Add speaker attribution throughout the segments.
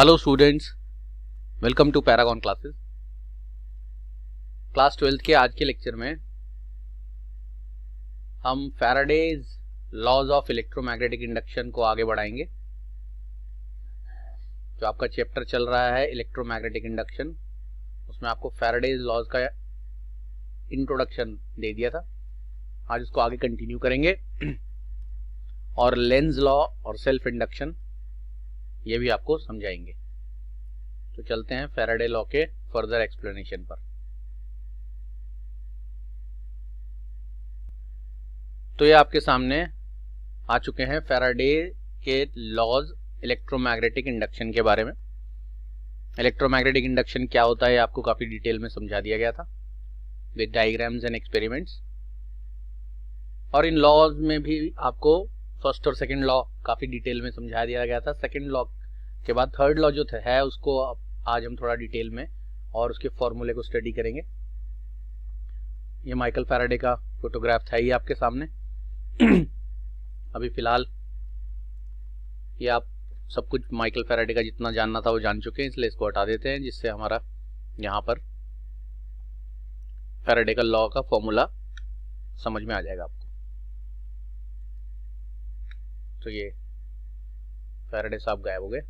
Speaker 1: Hello students, welcome to Paragon classes. Class 12th के आज के लेक्चर में हम Faraday's laws of electromagnetic induction को आगे बढ़ाएंगे। जो आपका चैप्टर चल रहा है इलेक्ट्रोमैग्नेटिक इंडक्शन, उसमें आपको फैराडेज लॉज का इंट्रोडक्शन दे दिया था। आज उसको आगे कंटिन्यू करेंगे और लेंज लॉ और सेल्फ इंडक्शन ये भी आपको समझाएंगे। तो चलते हैं फैराडे लॉ के फर्दर एक्सप्लेनेशन पर। तो ये आपके सामने आ चुके हैं फैराडे के लॉज इलेक्ट्रोमैग्नेटिक इंडक्शन के बारे में। इलेक्ट्रोमैग्नेटिक इंडक्शन क्या होता है आपको काफी डिटेल में समझा दिया गया था विद डायग्राम्स एंड एक्सपेरिमेंट्स। और इन लॉज में भी आपको फर्स्ट और सेकंड लॉ काफी डिटेल में समझा दिया गया था। सेकंड लॉ के बाद थर्ड लॉ जो है उसको आज हम थोड़ा डिटेल में और उसके फॉर्मूले को स्टडी करेंगे। ये माइकल फैराडे का फोटोग्राफ था ये आपके सामने। अभी फिलहाल ये आप सब कुछ माइकल फैराडे का जितना जानना था वो जान चुके हैं, इसलिए इसको हटा देते हैं जिससे हमारा यहाँ पर फैराडे का लॉ का फॉर्मूला समझ में आ जाएगा आपको। तो ये फैराडे साहब गायब हो गए।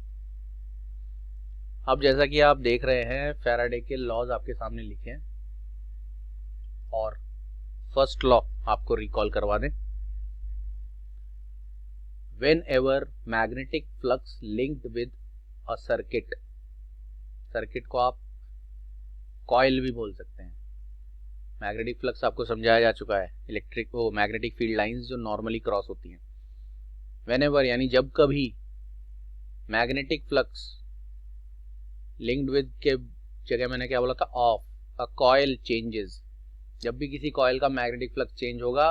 Speaker 1: अब जैसा कि आप देख रहे हैं फैराडे के लॉज आपके सामने लिखे हैं और फर्स्ट लॉ आपको रिकॉल करवा दें। Whenever magnetic flux linked with a circuit, circuit को आप कॉइल भी बोल सकते हैं। मैग्नेटिक फ्लक्स आपको समझाया जा चुका है, मैग्नेटिक फील्ड लाइंस जो नॉर्मली क्रॉस होती हैं। Whenever यानी जब कभी मैग्नेटिक फ्लक्स लिंक्ड विद के जगह मैंने क्या बोला था, ऑफ अ कॉइल चेंजेस। जब भी किसी कॉइल का मैग्नेटिक फ्लक्स चेंज होगा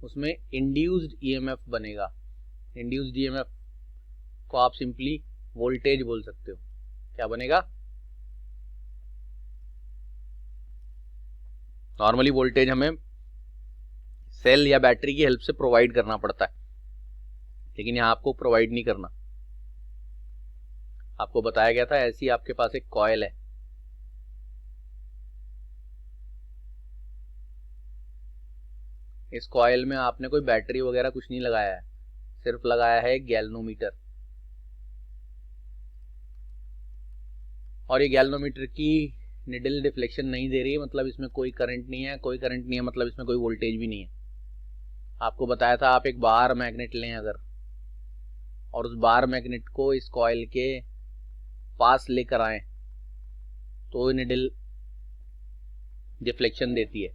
Speaker 1: उसमें इंड्यूस्ड ईएमएफ बनेगा। इंड्यूस्ड ईएमएफ को आप सिंपली वोल्टेज बोल सकते हो। क्या बनेगा? नॉर्मली वोल्टेज हमें सेल या बैटरी की हेल्प से प्रोवाइड करना पड़ता है, लेकिन यहां आपको प्रोवाइड नहीं करना। आपको बताया गया था ऐसी आपके पास एक कॉइल है, इस कॉइल में आपने कोई बैटरी वगैरह कुछ नहीं लगाया है, सिर्फ लगाया है एक गैल्वेनोमीटर। और ये गैल्वेनोमीटर की निडल डिफ्लेक्शन नहीं दे रही है, मतलब इसमें कोई करंट नहीं है। कोई करंट नहीं है मतलब इसमें कोई वोल्टेज भी नहीं है। आपको बताया था आप एक बार मैग्नेट लें अगर, और उस बार मैग्नेट को इस कॉइल के पास लेकर आए तो निडल डिफ्लेक्शन देती है।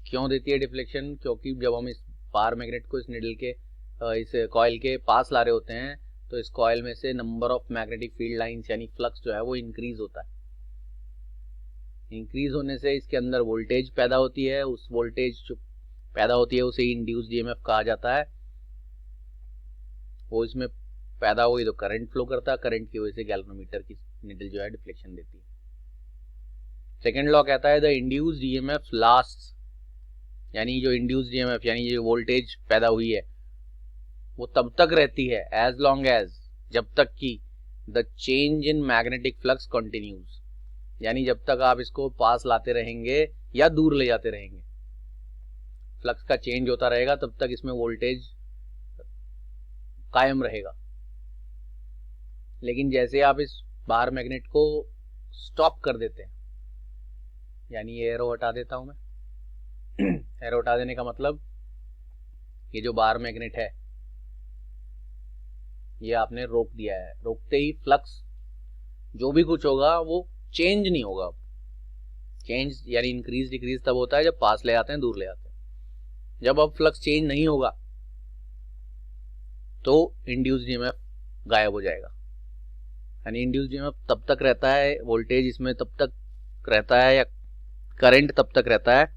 Speaker 1: क्यों देती है डिफ्लेक्शन? क्योंकि जब हम इस बार मैग्नेट को इस निडल के इस कॉइल के पास ला रहे होते हैं तो इस कॉइल में से number of magnetic field lines यानी फ्लक्स जो है वो इंक्रीज होता है। इंक्रीज होने से इसके अंदर वोल्टेज पैदा होती है। उस वोल्टेज जो पैदा होती है उसे इंड्यूस्ड ईएमएफ कहा जाता है। वो इसमें पैदा हुई तो करंट फ्लो करता है, करंट की वजह से गैल्वेनोमीटर की निडल जो है डिफ्लेक्शन देती है। सेकेंड लॉ कहता है द इंड्यूस्ड ईएमएफ लास्ट्स, यानी जो इंड्यूस्ड ईएमएफ यानी जो वोल्टेज पैदा हुई है वो तब तक रहती है एज लॉन्ग एज, जब तक कि the change in magnetic flux continues, यानी जब तक आप इसको पास लाते रहेंगे या दूर ले जाते रहेंगे, फ्लक्स का चेंज होता रहेगा तब तक इसमें वोल्टेज कायम रहेगा। लेकिन जैसे आप इस बार मैग्नेट को स्टॉप कर देते हैं, यानी ये एरो हटा देता हूं मैं एरो हटा देने का मतलब ये जो बार मैग्नेट है ये आपने रोक दिया है। रोकते ही फ्लक्स जो भी कुछ होगा वो चेंज नहीं होगा। चेंज यानी इंक्रीज डिक्रीज तब होता है जब पास ले आते हैं दूर ले आते हैं। जब अब फ्लक्स चेंज नहीं होगा तो इंड्यूस्ड ईएमएफ गायब हो जाएगा। यानी इंड्यूस्ड ईएमएफ तब तक रहता है, वोल्टेज इसमें तब तक रहता है या करंट तब तक रहता है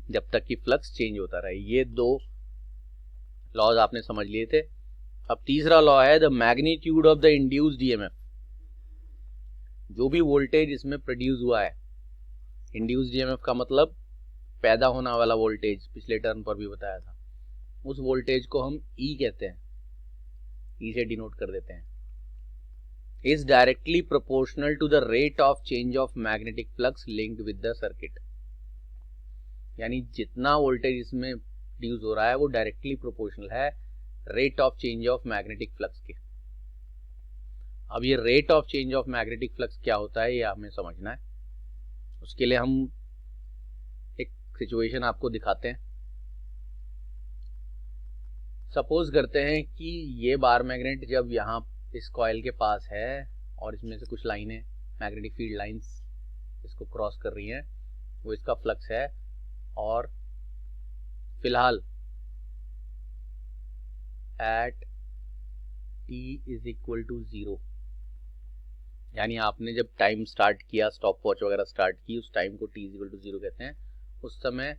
Speaker 1: जब तक कि फ्लक्स चेंज होता रहे। ये दो लॉज आपने समझ लिए थे। अब तीसरा लॉ है the magnitude of the induced EMF. जो भी वोल्टेज इसमें प्रोड्यूस हुआ है, इंड्यूस्ड ईएमएफ का मतलब पैदा होने वाला वोल्टेज, पिछले टर्म पर भी बताया था, उस वोल्टेज को हम ई कहते हैं, ई से डिनोट कर देते हैं। Is directly proportional to the rate of change of magnetic flux linked with the circuit. यानी जितना वोल्टेज इसमें प्रोड्यूस हो रहा है वो डायरेक्टली प्रोपोर्शनल है rate of change of magnetic flux के। अब ये rate of change of magnetic flux क्या होता है ये हमें समझना है। उसके लिए हम एक सिचुएशन आपको दिखाते हैं। सपोज करते हैं कि ये बार मैग्नेट जब यहाँ इस कॉइल के पास है और इसमें से कुछ लाइनें मैग्नेटिक फील्ड लाइंस इसको क्रॉस कर रही हैं, वो इसका फ्लक्स है। और फिलहाल at t is equal to 0, यानी आपने जब टाइम स्टार्ट किया, स्टॉप वॉच वगैरह स्टार्ट की, उस टाइम को t इज इक्वल टू 0 कहते हैं। उस समय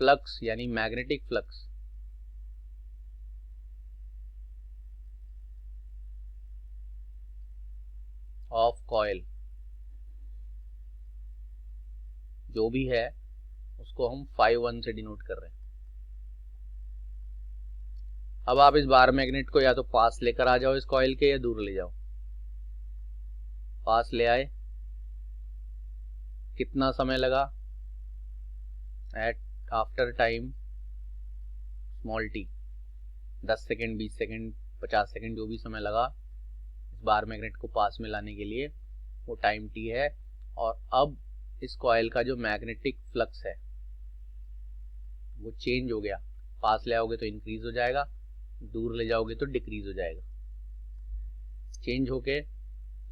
Speaker 1: फ्लक्स यानी मैग्नेटिक फ्लक्स ऑफ कॉइल जो भी है उसको हम φ1 से डिनोट कर रहे हैं। अब आप इस बार मैग्नेट को या तो पास लेकर आ जाओ इस कॉइल के, या दूर ले जाओ। पास ले आए, कितना समय लगा? At after time small t 10 second, 20 second, 50 second, जो भी समय लगा इस बार मैग्नेट को पास में लाने के लिए, वो टाइम t है। और अब इस कॉइल का जो मैग्नेटिक फ्लक्स है वो चेंज हो गया। पास ले आओगे तो इंक्रीज हो जाएगा, दूर ले जाओगे तो डिक्रीज हो जाएगा। चेंज होके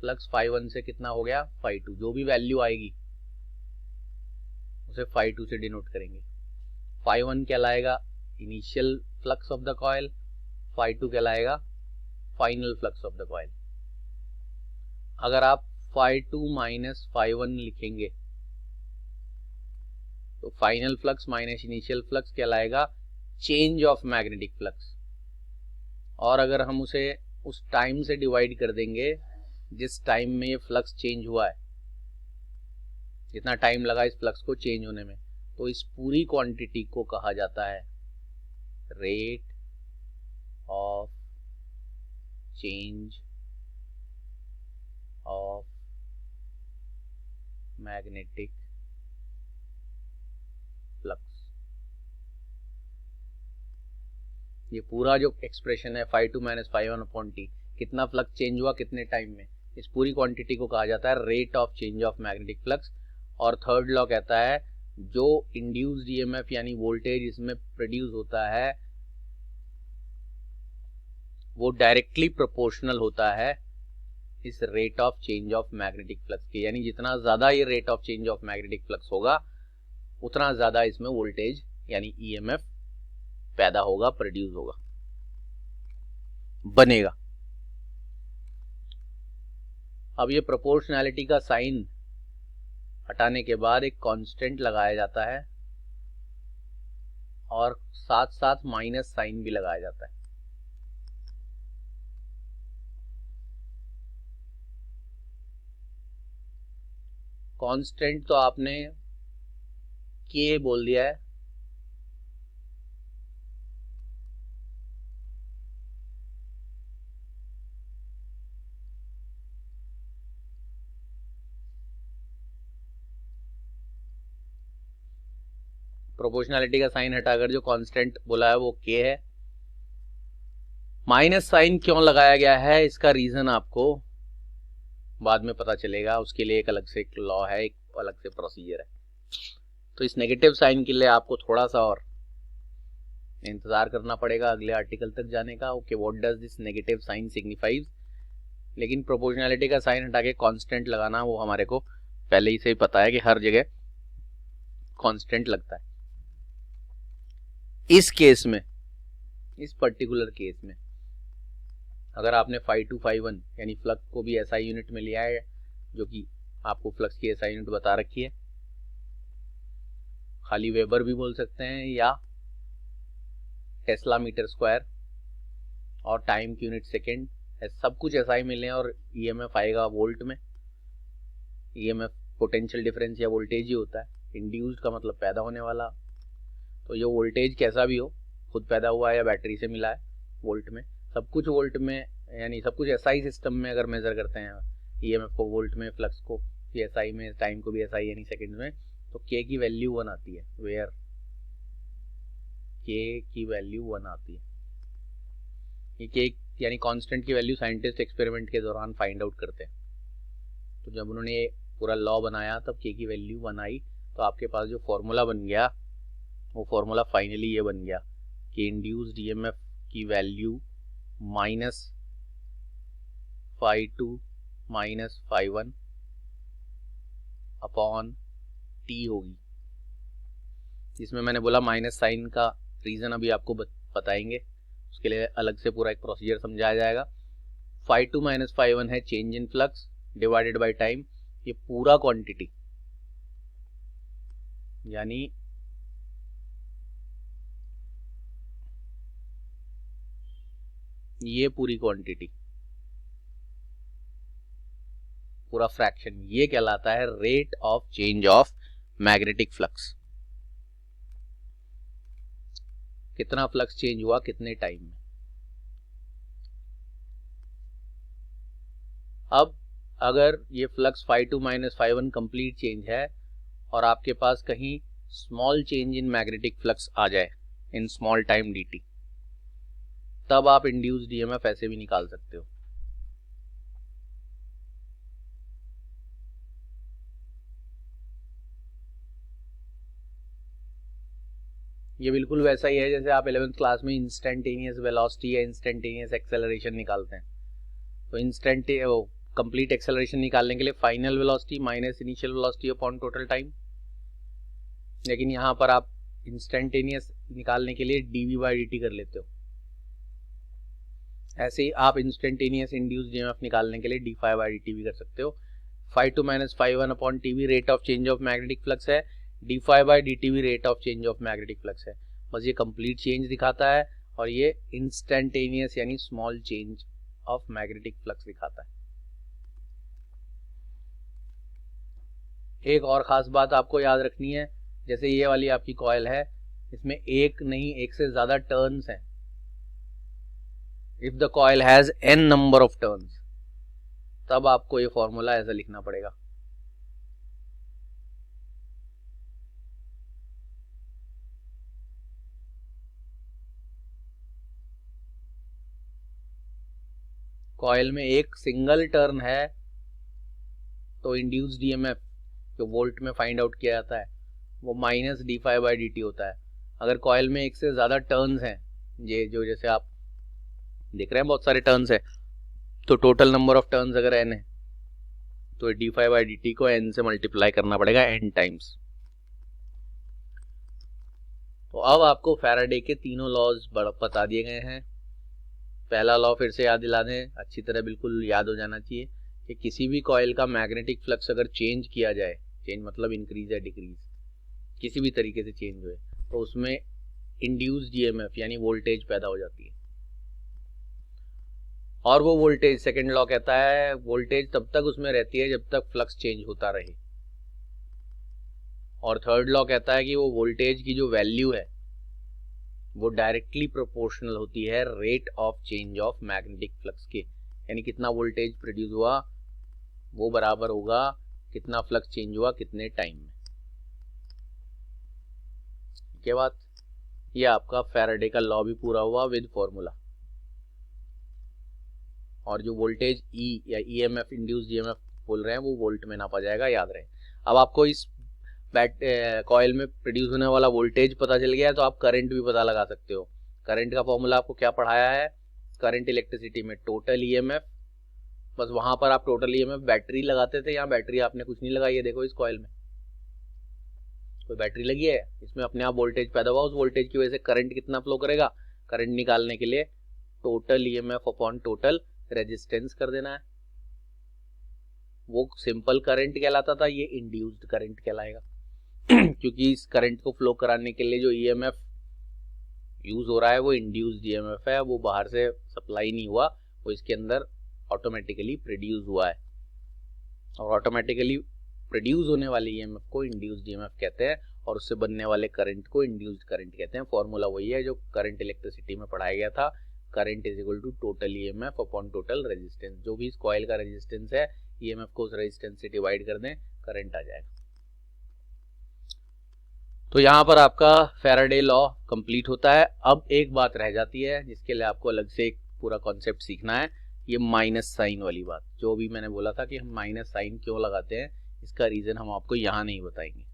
Speaker 1: फ्लक्स φ1 से कितना हो गया? φ2। जो भी वैल्यू आएगी उसे φ2 से डिनोट करेंगे। φ1 कहलाएगा initial flux of the coil, φ2 कहलाएगा final flux of the coil. अगर आप φ2 माइनस φ1 लिखेंगे तो final flux minus initial flux कहलाएगा चेंज ऑफ मैग्नेटिक फ्लक्स। और अगर हम उसे उस टाइम से डिवाइड कर देंगे जिस टाइम में ये फ्लक्स चेंज हुआ है, जितना टाइम लगा इस फ्लक्स को चेंज होने में, तो इस पूरी क्वांटिटी को कहा जाता है rate of change of magnetic flux. ये पूरा जो एक्सप्रेशन है φ2 माइनस φ1 अपॉन t, कितना फ्लक्स चेंज हुआ कितने टाइम में, इस पूरी क्वांटिटी को कहा जाता है rate of change of magnetic flux. और थर्ड लॉ कहता है जो इंड्यूस्ड ईएमएफ यानी वोल्टेज इसमें प्रोड्यूस होता है वो डायरेक्टली प्रोपोर्शनल होता है इस rate of change of magnetic flux के। यानी जितना ज्यादा ये rate of change of magnetic flux होगा उतना ज्यादा इसमें वोल्टेज यानी ईएमएफ पैदा होगा, प्रोड्यूस होगा, बनेगा। अब ये प्रोपोर्शनैलिटी का साइन हटाने के बाद एक कांस्टेंट लगाया जाता है और साथ साथ माइनस साइन भी लगाया जाता है। कांस्टेंट तो आपने के बोल दिया है, प्रोपोर्शनैलिटी का साइन हटाकर जो कांस्टेंट बोला है वो के है। माइनस साइन क्यों लगाया गया है इसका रीजन आपको बाद में पता चलेगा, उसके लिए एक अलग से एक लॉ है, एक अलग से प्रोसीजर है। तो इस नेगेटिव साइन के लिए आपको थोड़ा सा और इंतजार करना पड़ेगा अगले आर्टिकल तक जाने का। Okay, what does this negative sign signifies. लेकिन प्रोपोर्शनैलिटी का साइन हटा के कांस्टेंट लगाना वो हमारे को पहले ही से ही पता है कि हर जगह कांस्टेंट लगता है। इस केस में, इस पर्टिकुलर केस में अगर आपने φ2 φ1 यानी फ्लक्स को भी एसआई यूनिट में लिया है, जो कि आपको फ्लक्स की एसआई यूनिट बता रखी है, खाली वेबर भी बोल सकते हैं या टेस्ला मीटर स्क्वायर, और टाइम की यूनिट सेकेंड, सब कुछ एसआई में लें और ईएमएफ आएगा वोल्ट में। ईएमएफ पोटेंशियल डिफरेंस या वोल्टेज ही होता है, इंड्यूस्ड का मतलब पैदा होने वाला। तो ये वोल्टेज कैसा भी हो, खुद पैदा हुआ है या बैटरी से मिला है, वोल्ट में, सब कुछ वोल्ट में यानी सब कुछ एसआई सिस्टम में अगर मेजर करते हैं ईएमएफ को वोल्ट में, फ्लक्स को एसआई में, टाइम को भी एसआई यानी सेकंड में, तो के की वैल्यू 1 आती है, वेयर के की वैल्यू 1 आती है। ये के यानी कांस्टेंट की वैल्यू साइंटिस्ट एक्सपेरिमेंट के दौरान फाइंड आउट करते हैं। तो जब उन्होंने ये पूरा लॉ बनाया तब के की वैल्यू 1 आई, तो आपके पास जो फॉर्मूला बन गया वो फॉर्मूला फाइनली ये बन गया कि इंड्यूस्ड ईएमएफ की वैल्यू -φ2 -φ1 अपॉन टी होगी। जिसमें मैंने बोला माइनस साइन का रीज़न अभी आपको बताएंगे, उसके लिए अलग से पूरा एक प्रोसीजर समझाया जाएगा। φ2 -φ1 है change in flux divided by time, ये पूरा क्वांटिटी यानी ये पूरी क्वांटिटी, पूरा फ्रैक्शन, ये कहलाता है rate of change of magnetic flux. कितना फ्लक्स चेंज हुआ कितने टाइम में। अब अगर ये फ्लक्स φ2 -φ1 कंप्लीट चेंज है और आपके पास कहीं small change in magnetic flux आ जाए इन स्मॉल टाइम dt, तब आप इंड्यूस्ड ईएमएफ ऐसे भी निकाल सकते हो। ये बिल्कुल वैसा ही है जैसे आप 11th क्लास में इंस्टेंटेनियस वेलोसिटी या इंस्टेंटेनियस एक्सेलरेशन निकालते हैं। तो कंप्लीट एक्सेलरेशन निकालने के लिए final velocity minus initial velocity upon total time, लेकिन यहाँ पर आप इंस्टेंटेनियस निकालने के लिए dv/dt कर लेते हो। ऐसे ही आप इंस्टेंटेनियस इंड्यूस्ड ईएमएफ निकालने के लिए dφ/dt भी कर सकते हो। φ2 -φ1 upon tv rate of change of magnetic flux है, dφ/dt भी rate of change of magnetic flux है। बस ये कंप्लीट चेंज दिखाता है और ये इंस्टेंटेनियस यानी small change of magnetic flux दिखाता है। एक और खास बात आपको याद रखनी है, जैसे ये वाली आपकी कॉइल है, इसमें एक नहीं एक से ज्यादा टर्न्स हैं। If the coil has n number of turns, तब आपको ये फॉर्मूला ऐसा लिखना पड़ेगा। कॉइल में एक सिंगल टर्न है तो इंड्यूस्ड ईएमएफ जो वोल्ट में फाइंड आउट किया जाता है वो माइनस dφ/dt होता है। अगर कॉइल में एक से ज्यादा टर्न्स हैं, ये जो जैसे आप देख रहे हैं बहुत सारे टर्न्स है, तो टोटल नंबर ऑफ टर्न्स अगर n है तो dφ/dt को n से मल्टीप्लाई करना पड़ेगा n टाइम्स। तो अब आपको फैराडे के तीनों लॉज बता दिए गए हैं। पहला लॉ फिर से याद दिला दें, अच्छी तरह बिल्कुल याद हो जाना चाहिए कि किसी भी कॉइल का मैग्नेटिक फ्लक्स अगर चेंज किया जाए, चेंज मतलब इंक्रीज या डिक्रीज, किसी भी तरीके से चेंज हुए, तो उसमें इंड्यूस्ड ईएमएफ यानी वोल्टेज पैदा हो जाती है। और वो वोल्टेज, सेकंड लॉ कहता है वोल्टेज तब तक उसमें रहती है जब तक फ्लक्स चेंज होता रहे। और थर्ड लॉ कहता है कि वो वोल्टेज की जो वैल्यू है वो डायरेक्टली प्रोपोर्शनल होती है rate of change of magnetic flux के, यानी कितना वोल्टेज प्रोड्यूस हुआ वो बराबर होगा कितना फ्लक्स चेंज हुआ कितने टाइम में। के बाद ये आपका फैराडे का लॉ भी पूरा हुआ विद फॉर्मूला। और जो वोल्टेज E या EMF इंड्यूस्ड EMF बोल रहे हैं वो वोल्ट में नापा जाएगा, याद रहे। अब आपको इस कॉइल में प्रोड्यूस होने वाला वोल्टेज पता चल गया है तो आप करंट भी पता लगा सकते हो। करंट का फॉर्मूला आपको क्या पढ़ाया है, करंट इलेक्ट्रिसिटी में टोटल EMF, बस वहां पर आप टोटल EMF बैटरी लगाते थे, यहाँ बैटरी आपने कुछ नहीं लगाई है। देखो इस कॉइल में कोई बैटरी लगी है, इसमें अपने आप वोल्टेज पैदा हुआ, उस वोल्टेज की वजह से करंट कितना फ्लो करेगा, करंट निकालने के लिए total EMF upon total resistance कर देना है। वो सिंपल करंट कहलाता था, ये इंड्यूस्ड करंट कहलाएगा क्योंकि इस करंट को फ्लो कराने के लिए जो EMF यूज हो रहा है वो इंड्यूस्ड EMF है, वो बाहर से सप्लाई नहीं हुआ, वो इसके अंदर ऑटोमेटिकली प्रोड्यूस हुआ है। और ऑटोमेटिकली प्रोड्यूस होने वाली EMF को इंड्यूस्ड EMF कहते हैं और उससे बनने वाले करंट को इंड्यूस्ड करंट कहते हैं। फॉर्मूला वही है जो करंट इलेक्ट्रिसिटी में पढ़ाया गया था, current is equal to total EMF upon total resistance. जो भी इस कॉइल का रेजिस्टेंस है, ईएमएफ को उस रेजिस्टेंस से डिवाइड कर दें, करंट आ जाएगा। तो यहाँ पर आपका फैराडे लॉ कंप्लीट होता है। अब एक बात रह जाती है जिसके लिए आपको अलग से एक पूरा कॉन्सेप्ट सीखना है, ये माइनस साइन वाली बात। जो भी मैंने बोला था कि हम माइनस साइन क्यों लगाते हैं, इसका रीजन हम आपको यहाँ नहीं बताएंगे।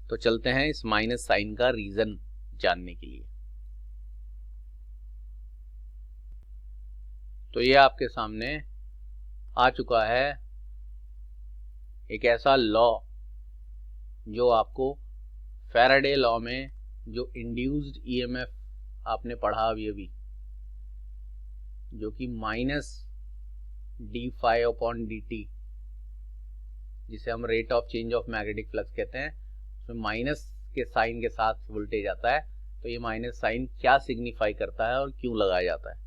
Speaker 1: तो चलते हैं इस माइनस साइन का रीजन जानने के लिए। तो ये आपके सामने आ चुका है एक ऐसा लॉ जो आपको फैराडे लॉ में जो इंड्यूस्ड ईएमएफ आपने पढ़ा अभी, जो कि minus d phi upon d t, जिसे हम rate of change of magnetic flux कहते हैं, उसमें माइनस के साइन के साथ वोल्टेज आता है। तो ये माइनस साइन क्या सिग्निफाई करता है और क्यों लगाया जाता है,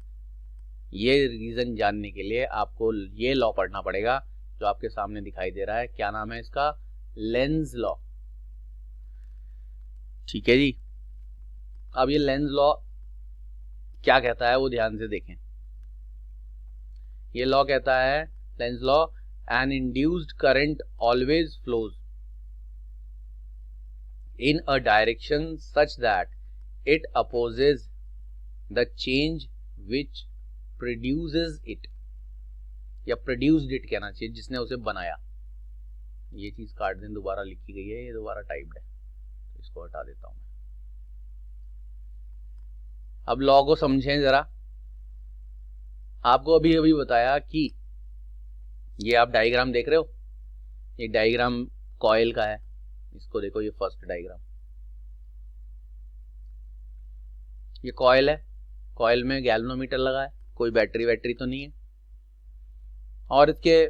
Speaker 1: ये रीजन जानने के लिए आपको ये लॉ पढ़ना पड़ेगा जो आपके सामने दिखाई दे रहा है। क्या नाम है इसका? Lenz law. ठीक है जी। अब ये लेंज लॉ क्या कहता है वो ध्यान से देखें। ये लॉ कहता है, Lenz law, an induced current always flows in a direction such that it opposes the change which produces it, या प्रोड्यूस्ड इट कहना चाहिए, जिसने उसे बनाया। ये चीज काट दें, दोबारा लिखी गई है, ये दोबारा टाइप्ड है, तो इसको हटा देता हूं। अब लॉ को समझें जरा। आपको अभी बताया कि ये आप डायग्राम देख रहे हो, ये डायग्राम कॉइल का है। इसको देखो, ये फर्स्ट डायग्राम, ये कॉइल है। कॉइल में गैल्वेनोमीटर लगा है, कोई बैटरी तो नहीं है। और इसके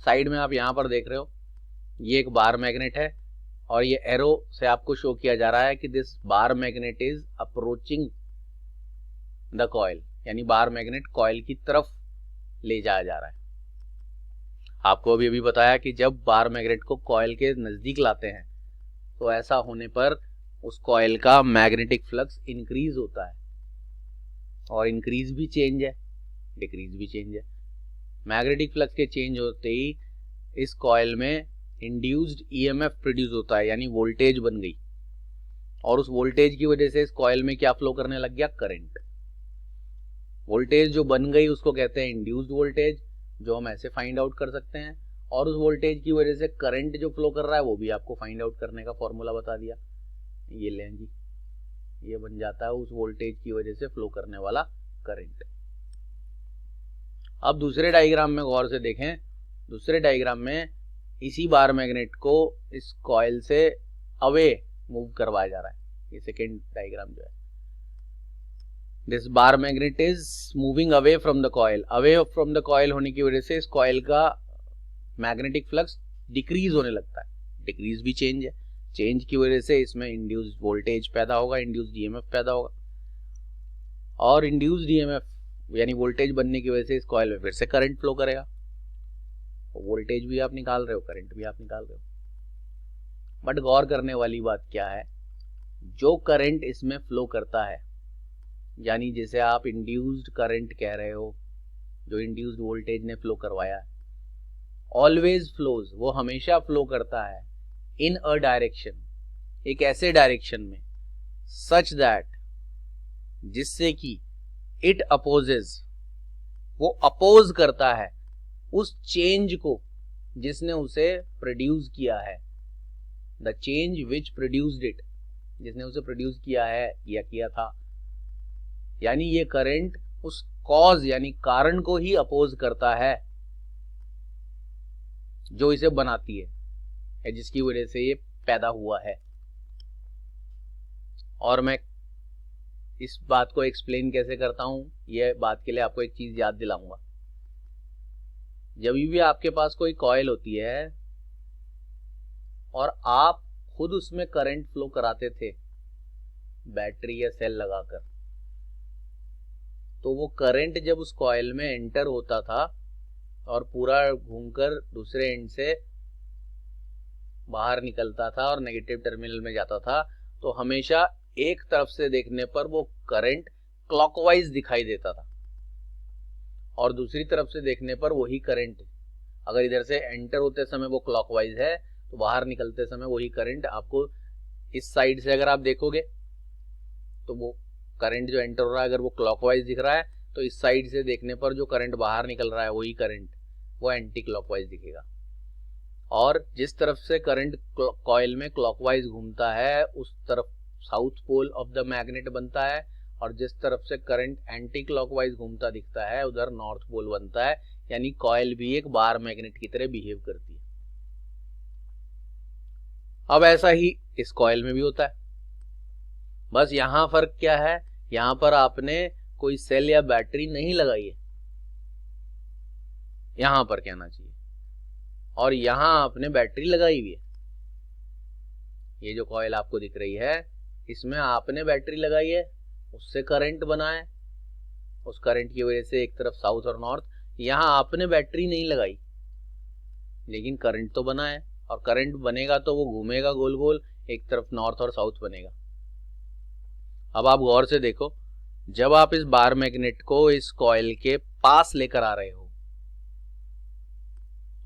Speaker 1: साइड में आप यहां पर देख रहे हो, ये एक बार मैग्नेट है, और ये एरो से आपको शो किया जा रहा है कि this bar magnet is approaching the coil, यानी बार मैग्नेट कॉइल की तरफ ले जाया जा रहा है। आपको अभी बताया कि जब बार मैग्नेट को कॉइल के नजदीक लाते हैं तो ऐसा होने पर उस कॉइल का मैग्नेटिक फ्लक्स इंक्रीज होता है, और इंक्रीज भी चेंज है, डिक्रीज भी चेंज है। मैग्नेटिक फ्लक्स के चेंज होते ही इस कॉइल में इंड्यूस्ड ईएमएफ प्रोड्यूस होता है, यानी वोल्टेज बन गई, और उस वोल्टेज की वजह से इस कॉइल में क्या फ्लो करने लग गया? करंट। वोल्टेज जो बन गई उसको कहते हैं इंड्यूस्ड वोल्टेज, जो हम ऐसे फाइंड आउट कर सकते हैं। और उस वोल्टेज की वजह से करंट जो फ्लो कर रहा है वो भी आपको फाइंड आउट करने का फॉर्मूला बता दिया। ये लें जी, ये बन जाता है उस वोल्टेज की वजह से फ्लो करने वाला करंट। अब दूसरे डायग्राम में गौर से देखें। दूसरे डायग्राम में इसी बार मैग्नेट को इस कॉइल से अवे मूव करवाया जा रहा है। ये सेकेंड डायग्राम जो है, this bar magnet is moving away from the coil. Away from the coil होने की वजह से इस कॉइल का मैग्नेटिक फ्लक्स डिक्रीज होने लगता है। डिक्रीज भी चेंज है, चेंज की वजह से इसमें इंड्यूस्ड वोल्टेज पैदा होगा, इंड्यूस्ड ईएमएफ पैदा होगा, और इंड्यूस्ड ईएमएफ यानी वोल्टेज बनने की वजह से इस कॉइल में फिर से करंट फ्लो करेगा। वोल्टेज भी आप निकाल रहे हो, करंट भी आप निकाल रहे हो। बट गौर करने वाली बात क्या है, जो करंट इसमें फ्लो करता है, यानी जिसे आप इंड्यूस्ड करंट कह रहे हो, जो इंड्यूस्ड वोल्टेज ने फ्लो करवाया है, ऑलवेज फ्लोज, वो हमेशा फ्लो करता है इन अ डायरेक्शन, एक ऐसे डायरेक्शन में, सच दैट, जिससे कि इट अपोजेस, वो अपोज करता है उस चेंज को जिसने उसे प्रोड्यूस किया है। The change which produced it, जिसने उसे प्रोड्यूस किया है या किया था। यानी ये करंट उस कॉज यानी कारण को ही अपोज करता है जो इसे बनाती है, जिसकी वजह से ये पैदा हुआ है। और मैं इस बात को एक्सप्लेन कैसे करता हूं, यह बात के लिए आपको एक चीज याद दिलाऊंगा। जब भी आपके पास कोई कॉइल होती है और आप खुद उसमें करंट फ्लो कराते थे बैटरी या सेल लगाकर, तो वो करंट जब उस कॉइल में एंटर होता था और पूरा घूमकर दूसरे एंड से बाहर निकलता था और नेगेटिव टर्मिनल में जाता था, तो हमेशा एक तरफ से देखने पर वो करंट क्लॉकवाइज दिखाई देता था, और दूसरी तरफ से देखने पर वही करंट, अगर इधर से एंटर होते समय वो क्लॉकवाइज है तो बाहर निकलते समय वही करंट आपको इस साइड से अगर आप देखोगे तो वो करंट जो एंटर हो रहा है अगर वो क्लॉकवाइज दिख रहा है तो इस साइड से देखने पर जो करंट बाहर निकल रहा है वही करंट वो एंटी क्लॉकवाइज दिखेगा। और जिस तरफ से करंट कॉइल में क्लॉकवाइज घूमता है उस तरफ south pole of the magnet बनता है, और जिस तरफ से करंट एंटी क्लॉकवाइज घूमता दिखता है उधर नॉर्थ पोल बनता है, यानी कॉइल भी एक बार मैग्नेट की तरह बिहेव करती है। अब ऐसा ही इस कॉइल में भी होता है, बस यहां फर्क क्या है, यहां पर आपने कोई सेल या बैटरी नहीं लगाई है, यहां पर कहना चाहिए, और यहां आपने बैटरी लगाई हुई है। ये जो कॉइल आपको दिख रही है इसमें आपने बैटरी लगाई है, उससे करंट बना है, उस करंट की वजह से एक तरफ साउथ और नॉर्थ। यहां आपने बैटरी नहीं लगाई लेकिन करंट तो बना है, और करंट बनेगा तो वो घूमेगा गोल गोल, एक तरफ नॉर्थ और साउथ बनेगा। अब आप गौर से देखो, जब आप इस बार मैग्नेट को इस कॉइल के पास लेकर आ रहे हो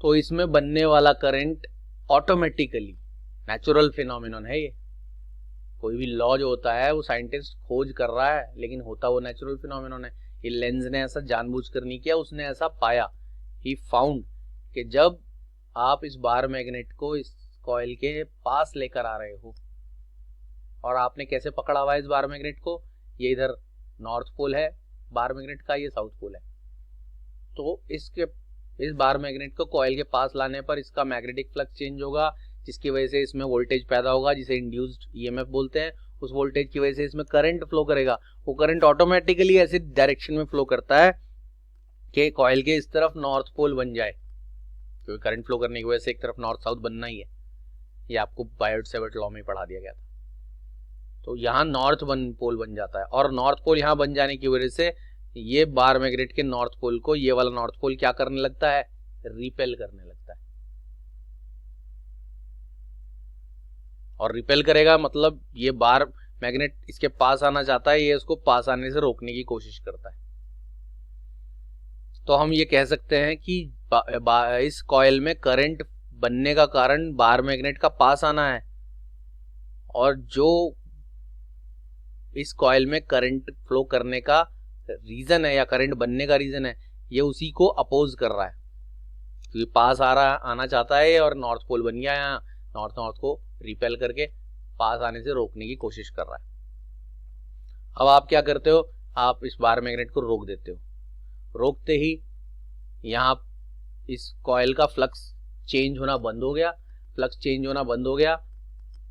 Speaker 1: तो इसमें बनने वाला करंट ऑटोमेटिकली, नेचुरल फिनोमिनन है ये, कोई भी लॉ जो होता है वो साइंटिस्ट खोज कर रहा है लेकिन होता वो नेचुरल फिनोमिनन है। ये लेंज ने ऐसा जानबूझकर नहीं किया, उसने ऐसा पाया, ही फाउंड कि जब आप इस बार मैग्नेट को इस कॉइल के पास लेकर आ रहे हो, और आपने कैसे पकड़ा हुआ है इस बार मैग्नेट को, ये इधर नॉर्थ पोल है बार मैग्नेट का, ये साउथ पोल है, तो इस बार मैग्नेट को कॉइल के पास लाने पर इसका मैग्नेटिक फ्लक्स चेंज होगा, जिसकी वजह से इसमें वोल्टेज पैदा होगा जिसे इंड्यूस्ड ईएमएफ बोलते हैं। उस वोल्टेज की वजह से इसमें करंट फ्लो करेगा, वो करंट ऑटोमेटिकली ऐसे डायरेक्शन में फ्लो करता है कि कॉइल के इस तरफ नॉर्थ पोल बन जाए, क्योंकि करंट फ्लो करने की वजह से एक तरफ नॉर्थ साउथ बनना ही है, ये आपको बायोट-सेवर्ट लॉ में पढ़ा दिया गया था। तो यहाँ नॉर्थ पोल बन जाता है, और नॉर्थ पोल यहाँ बन जाने की वजह से ये बार मैग्नेट के नॉर्थ पोल को ये वाला नॉर्थ पोल क्या करने लगता है, रिपेल करने लगता है। और रिपेल करेगा मतलब ये बार मैग्नेट इसके पास आना चाहता है, ये इसको पास आने से रोकने की कोशिश करता है। तो हम ये कह सकते हैं कि इस कॉइल में करंट बनने का कारण बार मैग्नेट का पास आना है, और जो इस कॉइल में करंट फ्लो करने का रीजन है या करंट बनने का रीजन है, ये उसी को अपोज कर रहा है, क्योंकि पास आना चाहता है और नॉर्थ पोल बन गया, यहाँ नॉर्थ को रिपेल करके पास आने से रोकने की कोशिश कर रहा है। अब आप क्या करते हो, आप इस बार मैग्नेट को रोक देते हो, रोकते ही यहाँ इस कॉइल का फ्लक्स चेंज होना बंद हो गया, फ्लक्स चेंज होना बंद हो गया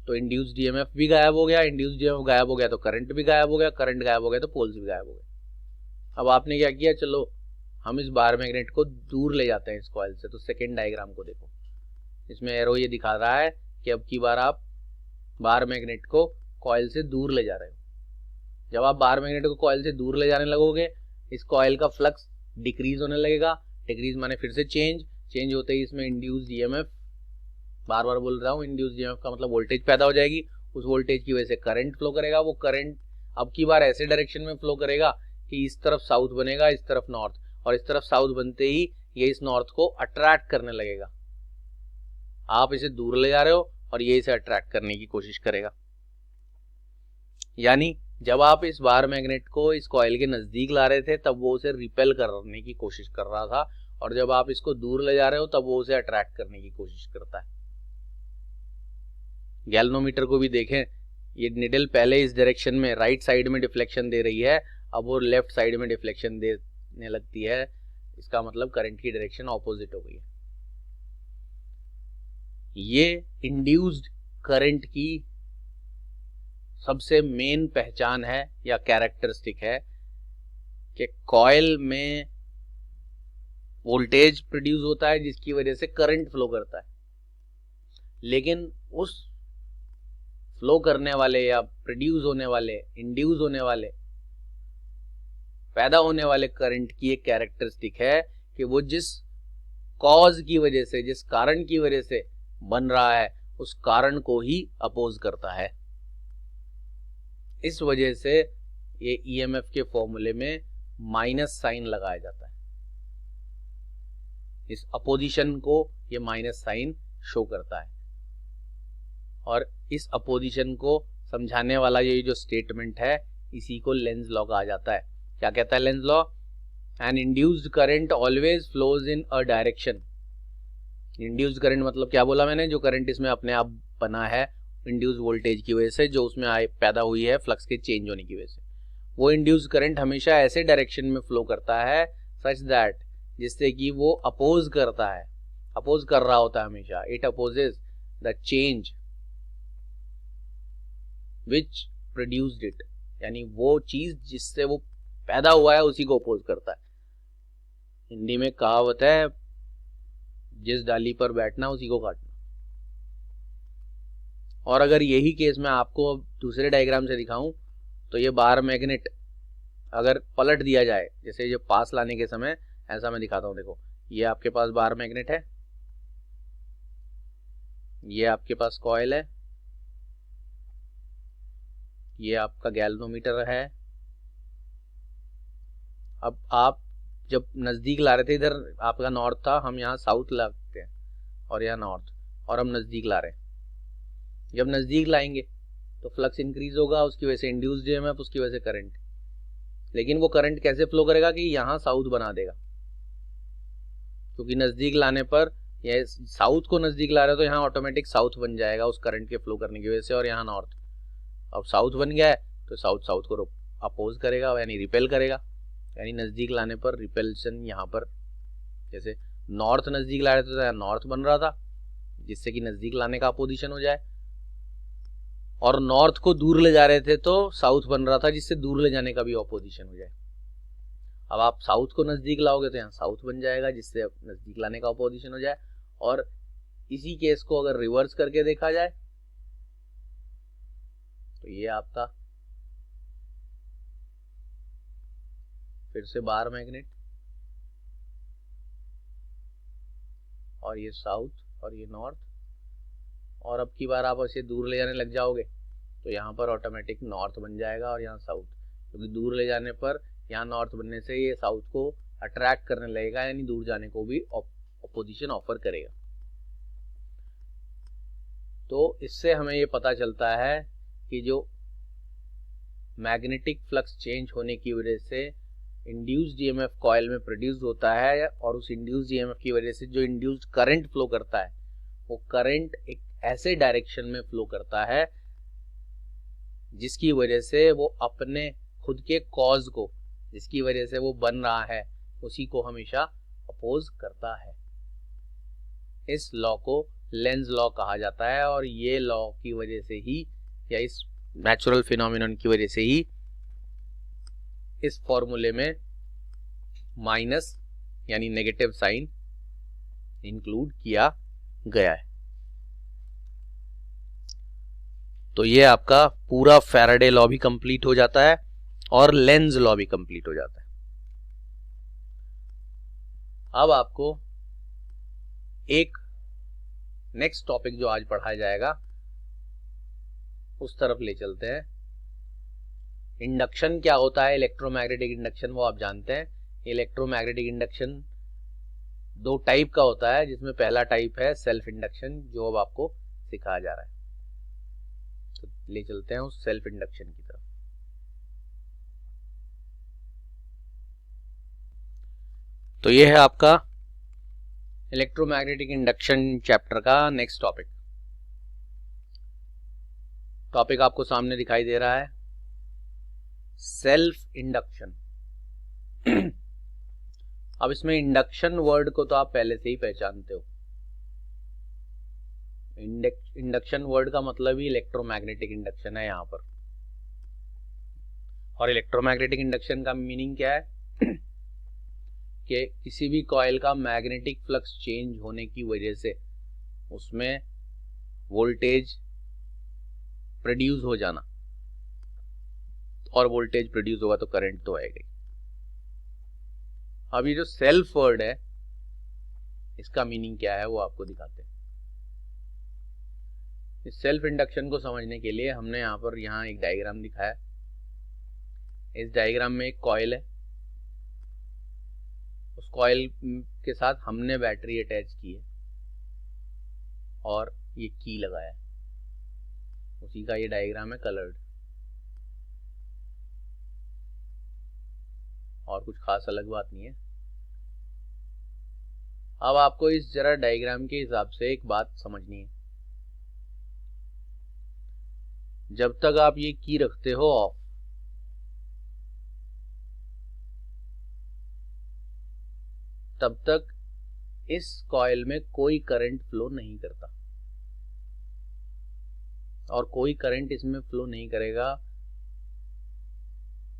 Speaker 1: तो इंड्यूस्ड ईएमएफ भी गायब हो गया, इंड्यूस्ड ईएमएफ गायब हो गया तो करंट भी गायब हो गया, करंट गायब हो गया तो पोल्स भी गायब हो गए। अब आपने क्या किया, चलो हम इस बार मैग्नेट को दूर ले जाते हैं इस कॉइल से। तो सेकेंड डायग्राम को देखो, इसमें एरो ये दिखा रहा है कि अब की बार आप बार मैग्नेट को कॉइल से दूर ले जा रहे हो। जब आप बार मैग्नेट को कॉइल से दूर ले जाने लगोगे, इस कॉइल का फ्लक्स डिक्रीज होने लगेगा, डिक्रीज माने फिर से चेंज होते ही इसमें इंड्यूस्ड ईएमएफ, बार बार बोल रहा हूँ, इंड्यूस्ड ईएमएफ का मतलब वोल्टेज पैदा हो जाएगी, उस वोल्टेज की वजह से करंट फ्लो करेगा, वो करंट अब की बार ऐसे डायरेक्शन में फ्लो करेगा कि इस तरफ साउथ बनेगा, इस तरफ नॉर्थ, और इस तरफ साउथ बनते ही ये इस नॉर्थ को अट्रैक्ट करने लगेगा। आप इसे दूर ले जा रहे हो और ये इसे अट्रैक्ट करने की कोशिश करेगा। यानी जब आप इस बार मैग्नेट को इस कॉइल के नजदीक ला रहे थे तब वो उसे रिपेल करने की कोशिश कर रहा था, और जब आप इसको दूर ले जा रहे हो तब वो उसे अट्रैक्ट करने की कोशिश करता है। गैल्वेनोमीटर को भी देखें, ये निडल पहले इस डायरेक्शन में राइट साइड में डिफ्लेक्शन दे रही है, अब वो लेफ्ट साइड में डिफ्लेक्शन देने लगती है, इसका मतलब करंट की डायरेक्शन ऑपोजिट हो गई है। ये इंड्यूस्ड करंट की सबसे मेन पहचान है या कैरेक्टरिस्टिक है कि कॉइल में वोल्टेज प्रोड्यूस होता है जिसकी वजह से करंट फ्लो करता है, लेकिन उस फ्लो करने वाले या प्रोड्यूस होने वाले, इंड्यूस होने वाले, पैदा होने वाले करंट की एक कैरेक्टरिस्टिक है कि वो जिस कॉज की वजह से, जिस कारण की वजह से बन रहा है उस कारण को ही अपोज करता है। इस वजह से ये ईएमएफ के फॉर्मूले में माइनस साइन लगाया जाता है। इस अपोजिशन को ये माइनस साइन शो करता है, और इस अपोजिशन को समझाने वाला ये जो स्टेटमेंट है इसी को लेंज लॉ कहा जाता है। क्या कहता है Lenz law? An induced current always flows in a direction. Induced current मतलब क्या बोला मैंने? जो करंट इसमें अपने आप बना है इंड्यूस्ड वोल्टेज की वजह से, जो उसमें पैदा हुई है फ्लक्स के चेंज होने की वजह से, वो इंड्यूस्ड करंट हमेशा ऐसे डायरेक्शन में फ्लो करता है सच दैट, जिससे कि वो अपोज करता है, अपोज कर रहा होता है हमेशा। It opposes the change which produced it, यानी वो चीज जिससे वो पैदा हुआ है उसी को अपोज करता है। हिंदी में कहावत है, जिस डाली पर बैठना उसी को काटना। और अगर यही केस मैं आपको दूसरे डायग्राम से दिखाऊं तो ये बार मैग्नेट अगर पलट दिया जाए, जैसे ये पास लाने के समय ऐसा मैं दिखाता हूं। देखो, ये आपके पास बार मैग्नेट है, ये आपके पास कॉइल है, ये आपका गैल्वेनोमीटर है। अब आप जब नजदीक ला रहे थे, इधर आपका नॉर्थ था, हम यहाँ साउथ लाते हैं और यहाँ नॉर्थ, और हम नजदीक ला रहे हैं। जब नजदीक लाएंगे तो फ्लक्स इंक्रीज होगा, उसकी वजह से इंड्यूस्ड ईएमएफ, उसकी वजह से करंट। लेकिन वो करंट कैसे फ्लो करेगा कि यहाँ साउथ बना देगा, क्योंकि नजदीक लाने पर ये साउथ को नजदीक ला रहे हो तो यहाँ ऑटोमेटिक साउथ बन जाएगा उस करंट के फ्लो करने की वजह से, और यहाँ नॉर्थ। अब साउथ बन गया है तो साउथ साउथ को अपोज करेगा, यानी रिपेल करेगा, यानी नजदीक लाने पर रिपेल्शन यहाँ पर, जैसे नॉर्थ नजदीक ला रहे थे तो नॉर्थ बन रहा था जिससे कि नजदीक लाने का अपोजिशन हो जाए, और नॉर्थ को दूर ले जा रहे थे तो साउथ बन रहा था जिससे दूर ले जाने का भी अपोजिशन हो जाए। अब आप साउथ को नजदीक लाओगे तो यहाँ साउथ बन जाएगा जिससे नजदीक लाने का अपोजिशन हो जाए। और इसी केस को अगर रिवर्स करके देखा जाए तो ये आपका फिर से बार मैग्नेट, और ये साउथ और ये नॉर्थ, और अब की बार आप इसे दूर ले जाने लग जाओगे तो यहाँ पर ऑटोमेटिक नॉर्थ बन जाएगा और यहाँ साउथ, क्योंकि दूर ले जाने पर यहाँ नॉर्थ बनने से ये साउथ को अट्रैक्ट करने लगेगा, यानी दूर जाने को भी अपोजिशन ऑफर करेगा। तो इससे हमें ये पता चलता है कि जो मैग्नेटिक फ्लक्स चेंज होने की वजह से इंड्यूस्ड ईएमएफ कॉइल में प्रोड्यूस होता है, और उस इंड्यूस्ड ईएमएफ की वजह से जो इंड्यूस्ड करंट फ्लो करता है वो करंट एक ऐसे डायरेक्शन में फ्लो करता है जिसकी वजह से वो अपने खुद के कॉज को, जिसकी वजह से वो बन रहा है, उसी को हमेशा अपोज करता है। इस लॉ को लेंज लॉ कहा जाता है, और ये लॉ की वजह से ही, या इस नेचुरल फिनोमिनन की वजह से ही इस फॉर्मूले में माइनस यानी नेगेटिव साइन इंक्लूड किया गया है। तो ये आपका पूरा फैराडे लॉ भी कंप्लीट हो जाता है और लेंज लॉ भी कंप्लीट हो जाता है। अब आपको एक नेक्स्ट टॉपिक जो आज पढ़ाया जाएगा उस तरफ ले चलते हैं। इंडक्शन क्या होता है, इलेक्ट्रोमैग्नेटिक इंडक्शन, वो आप जानते हैं। इलेक्ट्रोमैग्नेटिक इंडक्शन दो टाइप का होता है, जिसमें पहला टाइप है सेल्फ इंडक्शन, जो अब आपको सिखाया जा रहा है। तो ले चलते हैं उस सेल्फ इंडक्शन की तरफ। तो ये है आपका इलेक्ट्रोमैग्नेटिक इंडक्शन चैप्टर का नेक्स्ट टॉपिक। टॉपिक आपको सामने दिखाई दे रहा है, सेल्फ इंडक्शन। अब इसमें इंडक्शन वर्ड को तो आप पहले से ही पहचानते हो। इंडक्शन वर्ड का मतलब ही इलेक्ट्रोमैग्नेटिक इंडक्शन है यहाँ पर। और इलेक्ट्रोमैग्नेटिक इंडक्शन का मीनिंग क्या है कि किसी भी कॉइल का मैग्नेटिक फ्लक्स चेंज होने की वजह से उसमें वोल्टेज प्रोड्यूस हो जाना, और वोल्टेज प्रोड्यूस होगा तो करंट तो आएगा ही। अब ये जो सेल्फ वर्ड है इसका मीनिंग क्या है वो आपको दिखाते हैं। इस सेल्फ इंडक्शन को समझने के लिए हमने यहाँ एक डायग्राम दिखाया। इस डायग्राम में एक कॉइल है, उस कॉइल के साथ हमने बैटरी अटैच की है और ये की लगाया है, उसी का ये डायग्राम है कलर्ड, और कुछ खास अलग बात नहीं है। अब आपको इस जरा डायग्राम के हिसाब से एक बात समझनी है। जब तक आप ये की रखते हो ऑफ, तब तक इस कॉइल में कोई करंट फ्लो नहीं करता, और कोई करंट इसमें फ्लो नहीं करेगा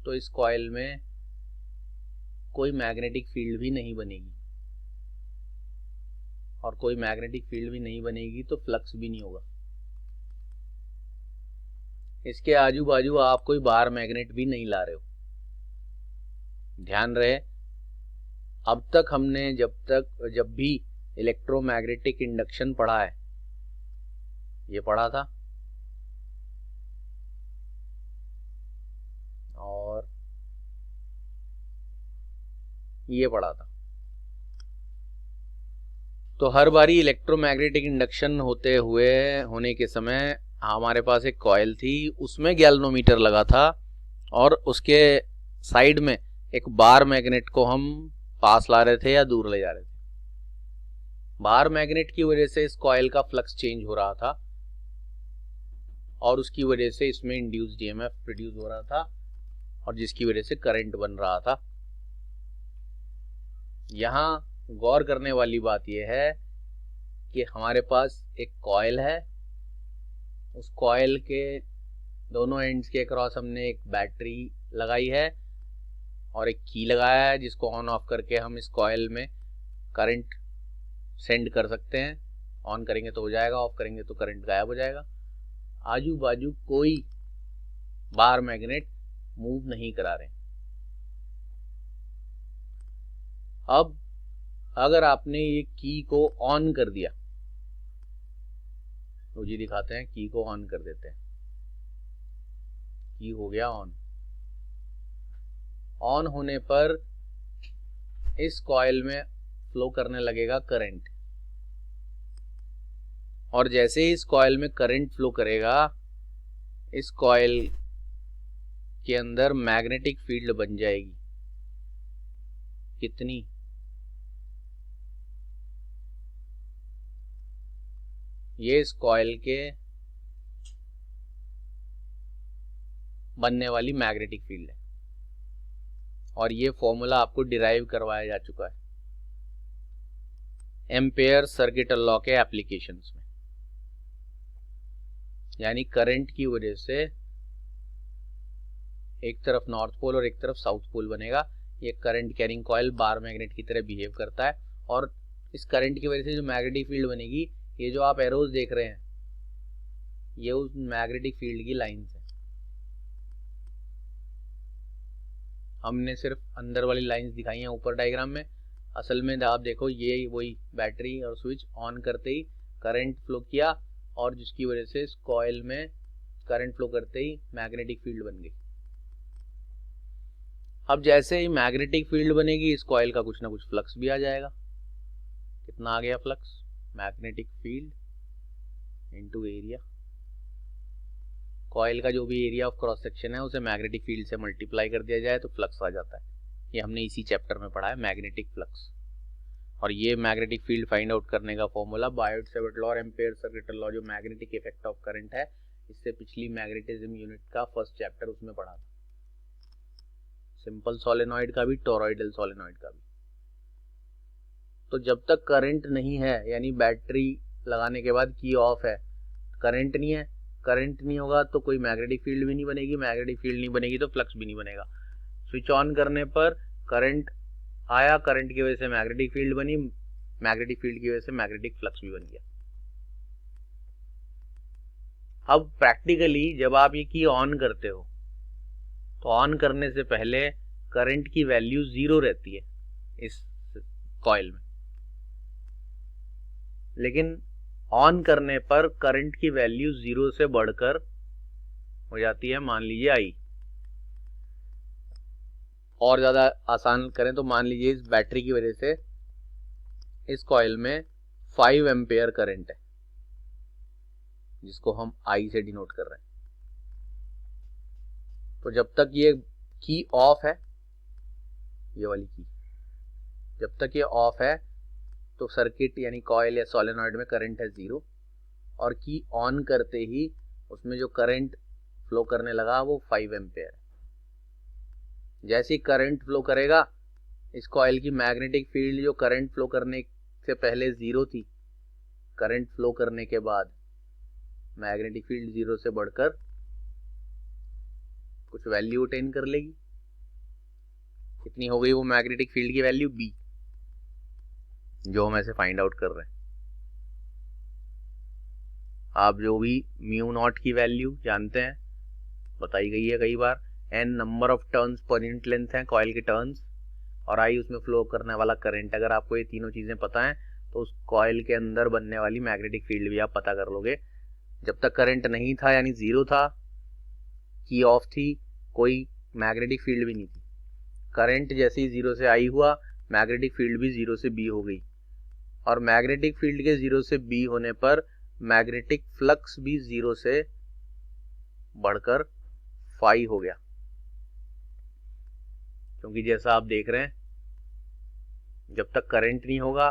Speaker 1: तो इस कॉइल में कोई मैग्नेटिक फील्ड भी नहीं बनेगी, और कोई मैग्नेटिक फील्ड भी नहीं बनेगी तो फ्लक्स भी नहीं होगा। इसके आजू बाजू आप कोई बार मैग्नेट भी नहीं ला रहे हो। ध्यान रहे, अब तक हमने जब भी इलेक्ट्रोमैग्नेटिक इंडक्शन पढ़ा है, ये पढ़ा था और ये पढ़ा था, तो हर बारी इलेक्ट्रोमैग्नेटिक इंडक्शन होने के समय हमारे पास एक कॉइल थी, उसमें गैल्वेनोमीटर लगा था और उसके साइड में एक बार मैग्नेट को हम पास ला रहे थे या दूर ले जा रहे थे। बार मैग्नेट की वजह से इस कॉइल का फ्लक्स चेंज हो रहा था और उसकी वजह से इसमें इंड्यूस्ड ईएमएफ प्रोड्यूस हो रहा था और जिसकी वजह से करंट बन रहा था। यहाँ गौर करने वाली बात यह है कि हमारे पास एक कॉइल है, उस कॉइल के दोनों एंड्स के अक्रॉस हमने एक बैटरी लगाई है और एक की लगाया है, जिसको ऑन ऑफ करके हम इस कॉइल में करंट सेंड कर सकते हैं। ऑन करेंगे तो हो जाएगा, ऑफ करेंगे तो करंट गायब हो जाएगा। आजू बाजू कोई बार मैग्नेट मूव नहीं करा रहे। अब अगर आपने ये की को ऑन कर दिया, तो जी दिखाते हैं, की को ऑन कर देते हैं, की हो गया ऑन। ऑन होने पर इस कॉइल में फ्लो करने लगेगा करंट, और जैसे ही इस कॉइल में करंट फ्लो करेगा, इस कॉइल के अंदर मैग्नेटिक फील्ड बन जाएगी। कितनी? ये इस कॉइल के बनने वाली मैग्नेटिक फील्ड है, और ये फॉर्मूला आपको डिराइव करवाया जा चुका है एम्पेयर सर्किट लॉ के एप्लीकेशंस में। यानी करंट की वजह से एक तरफ नॉर्थ पोल और एक तरफ साउथ पोल बनेगा। ये current carrying coil bar magnet की तरह बिहेव करता है, और इस करंट की वजह से जो मैग्नेटिक फील्ड बनेगी, ये जो आप एरोज देख रहे हैं, ये उस मैग्नेटिक फील्ड की लाइंस है। हमने सिर्फ अंदर वाली लाइंस दिखाई हैं ऊपर डायग्राम में। असल में आप देखो, ये वही बैटरी और स्विच ऑन करते ही करंट फ्लो किया, और जिसकी वजह से इस कॉइल में करंट फ्लो करते ही मैग्नेटिक फील्ड बन गई। अब जैसे ही मैग्नेटिक फील्ड बनेगी, इस कॉइल का कुछ ना कुछ फ्लक्स भी आ जाएगा। कितना आ गया flux? Magnetic field into area. Coil का जो भी एरिया ऑफ क्रॉस सेक्शन है, उसे मैग्नेटिक फील्ड से मल्टीप्लाई कर दिया जाए तो फ्लक्स आ जाता है। ये हमने इसी चैप्टर में पढ़ा है, मैग्नेटिक फ्लक्स। और ये मैग्नेटिक फील्ड फाइंड आउट करने का फॉर्मूला बायोट-सेवर्ट लॉ और एम्पेयर सर्किट लॉ, जो मैग्नेटिक इफेक्ट ऑफ करंट है, इससे पिछली मैग्नेटिज्म यूनिट का फर्स्ट चैप्टर उसमें पढ़ा था। सिंपल सोलेनॉइड का भी, टोरॉइडल सोलेनॉइड का भी। तो जब तक करंट नहीं है, यानी बैटरी लगाने के बाद की ऑफ है, करंट नहीं है, करंट नहीं होगा तो कोई मैग्नेटिक फील्ड भी नहीं बनेगी, मैग्नेटिक फील्ड नहीं बनेगी तो फ्लक्स भी नहीं बनेगा। स्विच ऑन करने पर करंट आया, करंट की वजह से मैग्नेटिक फील्ड बनी, मैग्नेटिक फील्ड की वजह से मैग्नेटिक फ्लक्स भी बन गया। अब प्रैक्टिकली जब आप ये की ऑन करते हो, तो ऑन करने से पहले करंट की वैल्यू 0 रहती है इस कॉइल में, लेकिन ऑन करने पर करंट की वैल्यू 0 से बढ़कर हो जाती है, मान लीजिए I। और ज़्यादा आसान करें तो मान लीजिए इस बैटरी की वजह से इस कॉइल में 5 एम्पेयर करंट है, जिसको हम आई से डिनोट कर रहे हैं। तो जब तक ये की ऑफ है, ये वाली की, जब तक ये ऑफ है तो सर्किट यानी कॉइल या सोलेनॉइड में करंट है 0, और की ऑन करते ही उसमें जो करंट फ्लो करने लगा वो 5 एम्पेयर है। जैसे ही करंट फ्लो करेगा, इस कॉइल की मैग्नेटिक फील्ड जो करंट फ्लो करने से पहले 0 थी, करंट फ्लो करने के बाद मैग्नेटिक फील्ड 0 से बढ़कर कुछ वैल्यू अटेन कर लेगी। कितनी हो गई वो मैग्नेटिक फील्ड की वैल्यू? B, जो हम ऐसे फाइंड आउट कर रहे हैं। आप जो भी म्यू नॉट की वैल्यू जानते हैं, बताई गई है कई बार, n number of turns per unit length है कॉइल के टर्न्स, और I उसमें फ्लो करने वाला करंट। अगर आपको ये तीनों चीजें पता है तो उस कॉइल के अंदर बनने वाली मैग्नेटिक फील्ड भी आप पता कर लोगे। जब तक करंट नहीं था यानी 0 था, की ऑफ थी, कोई मैग्नेटिक फील्ड भी नहीं थी। करंट जैसे ही 0 से I हुआ, मैग्नेटिक फील्ड भी 0 से B हो गई, और मैग्नेटिक फील्ड के 0 से B होने पर मैग्नेटिक फ्लक्स भी 0 से बढ़कर फाई हो गया। क्योंकि जैसा आप देख रहे हैं, जब तक करंट नहीं होगा,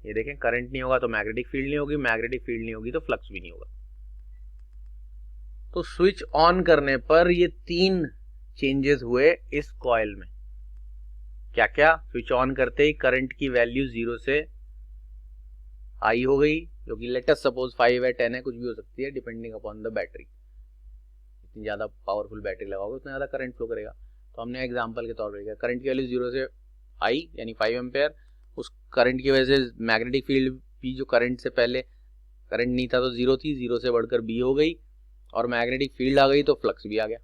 Speaker 1: ये देखें, करंट नहीं होगा तो मैग्नेटिक फील्ड नहीं होगी, मैग्नेटिक फील्ड नहीं होगी तो फ्लक्स भी नहीं होगा। तो स्विच ऑन करने पर ये 3 चेंजेस हुए इस कॉइल में। क्या क्या? स्विच ऑन करते ही करंट की वैल्यू 0 से आई हो गई, जो कि लेटेस्ट सपोज 5 है, 10 है, कुछ भी हो सकती है डिपेंडिंग अपॉन द बैटरी। जितनी ज्यादा पावरफुल बैटरी लगाओगे उतना ज्यादा करंट फ्लो करेगा। तो हमने एग्जांपल के तौर पर किया, करंट की वैल्यू 0 से आई यानी 5 एम्पेयर। उस करंट की वजह से मैग्नेटिक फील्ड भी, जो करंट से पहले करंट नहीं था तो 0 थी, 0 से बढ़कर B हो गई, और मैग्नेटिक फील्ड आ गई तो फ्लक्स भी आ गया।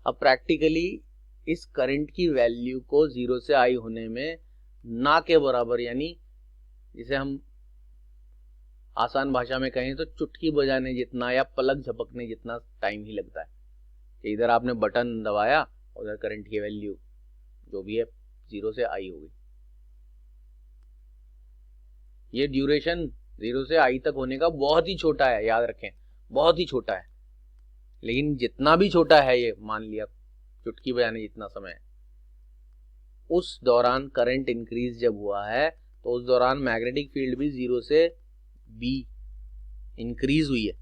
Speaker 1: अब प्रैक्टिकली इस करंट की वैल्यू को 0 से I होने में ना के बराबर, यानी जिसे हम आसान भाषा में कहें तो चुटकी बजाने जितना या पलक झपकने जितना टाइम ही लगता है। कि इधर आपने बटन दबाया, उधर करंट की वैल्यू जो भी है 0 से I हो गई। ये ड्यूरेशन 0 से I तक होने का बहुत ही छोटा है, याद रखें, बहुत ही छोटा है। लेकिन जितना भी छोटा है, ये मान लिया चुटकी बजाने जितना समय है, उस दौरान करंट इंक्रीज जब हुआ है तो उस दौरान मैग्नेटिक फील्ड भी 0 से B इंक्रीज हुई है।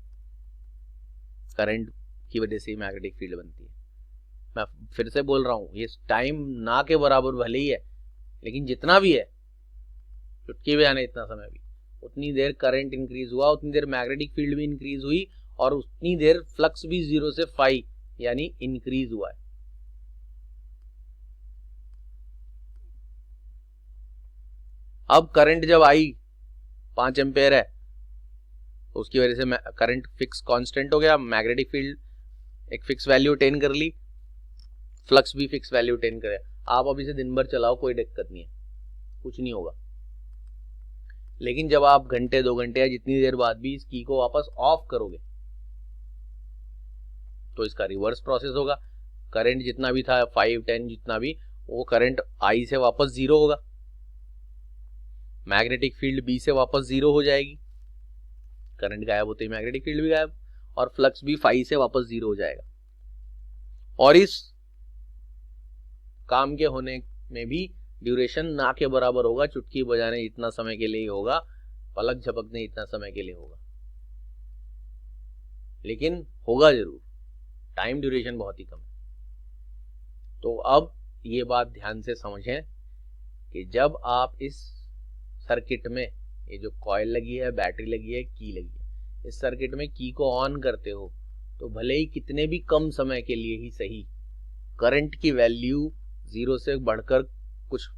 Speaker 1: करंट की वजह से ही मैग्नेटिक फील्ड बनती है। मैं फिर से बोल रहा हूं, ये टाइम ना के बराबर भले ही है, लेकिन जितना भी है, चुटकी बजाने इतना समय भी, उतनी देर करंट इंक्रीज हुआ, उतनी देर मैग्नेटिक फील्ड भी इंक्रीज हुई, और उतनी देर फ्लक्स भी 0 से फाई यानी इंक्रीज हुआ है। अब करंट जब आई 5 एम्पेयर है तो उसकी वजह से करंट फिक्स कांस्टेंट हो गया, मैग्नेटिक फील्ड एक फिक्स वैल्यू अटेन कर ली, फ्लक्स भी फिक्स वैल्यू अटेन करे। आप अभी से दिन भर चलाओ, कोई दिक्कत नहीं है, कुछ नहीं होगा। लेकिन जब आप घंटे 2 घंटे या जितनी देर बाद भी इस की को वापस ऑफ करोगे तो इसका रिवर्स प्रोसेस होगा। करंट जितना भी था 5, 10 जितना भी, वो करंट आई से वापस 0 होगा, मैग्नेटिक फील्ड B से वापस 0 हो जाएगी, करंट गायब होते ही मैग्नेटिक फील्ड भी गायब, और फ्लक्स भी फाई से वापस 0 हो जाएगा। और इस काम के होने में भी ड्यूरेशन ना के बराबर होगा, चुटकी बजाने इतना समय के लिए ही होगा, पलक झपकने इतना समय के लिए होगा, लेकिन होगा जरूर। टाइम ड्यूरेशन बहुत ही कम है। तो अब ये बात ध्यान से समझें कि जब आप इस सर्किट में, ये जो कॉइल लगी है, बैटरी लगी है, की लगी है, इस सर्किट में की को ऑन करते हो तो भले ही कितने भी कम समय के लिए ही सही, करंट की वैल्यू 0 से बढ़कर कुछ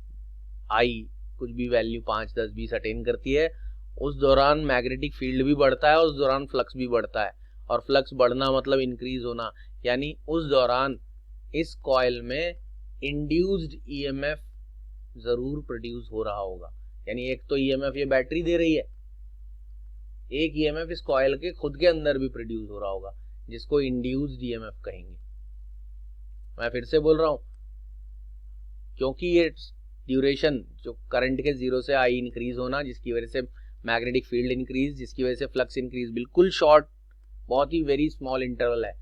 Speaker 1: आई, कुछ भी वैल्यू 5, 10, 20 अटेन करती है। उस दौरान मैग्नेटिक फील्ड भी बढ़ता है, उस दौरान फ्लक्स भी बढ़ता है, और फ्लक्स बढ़ना मतलब इंक्रीज होना, यानी उस दौरान इस कॉइल में इंड्यूस्ड ईएमएफ जरूर प्रोड्यूस हो रहा होगा। यानी एक तो ईएमएफ ये बैटरी दे रही है, एक ईएमएफ इस कॉइल के खुद के अंदर भी प्रोड्यूस हो रहा होगा, जिसको इंड्यूस्ड ईएमएफ कहेंगे। मैं फिर से बोल रहा हूं, क्योंकि ये ड्यूरेशन जो करंट के जीरो से आई इंक्रीज होना, जिसकी वजह से मैग्नेटिक फील्ड इंक्रीज, जिसकी वजह से फ्लक्स इंक्रीज, बिल्कुल शॉर्ट, बहुत ही वेरी स्मॉल इंटरवल है,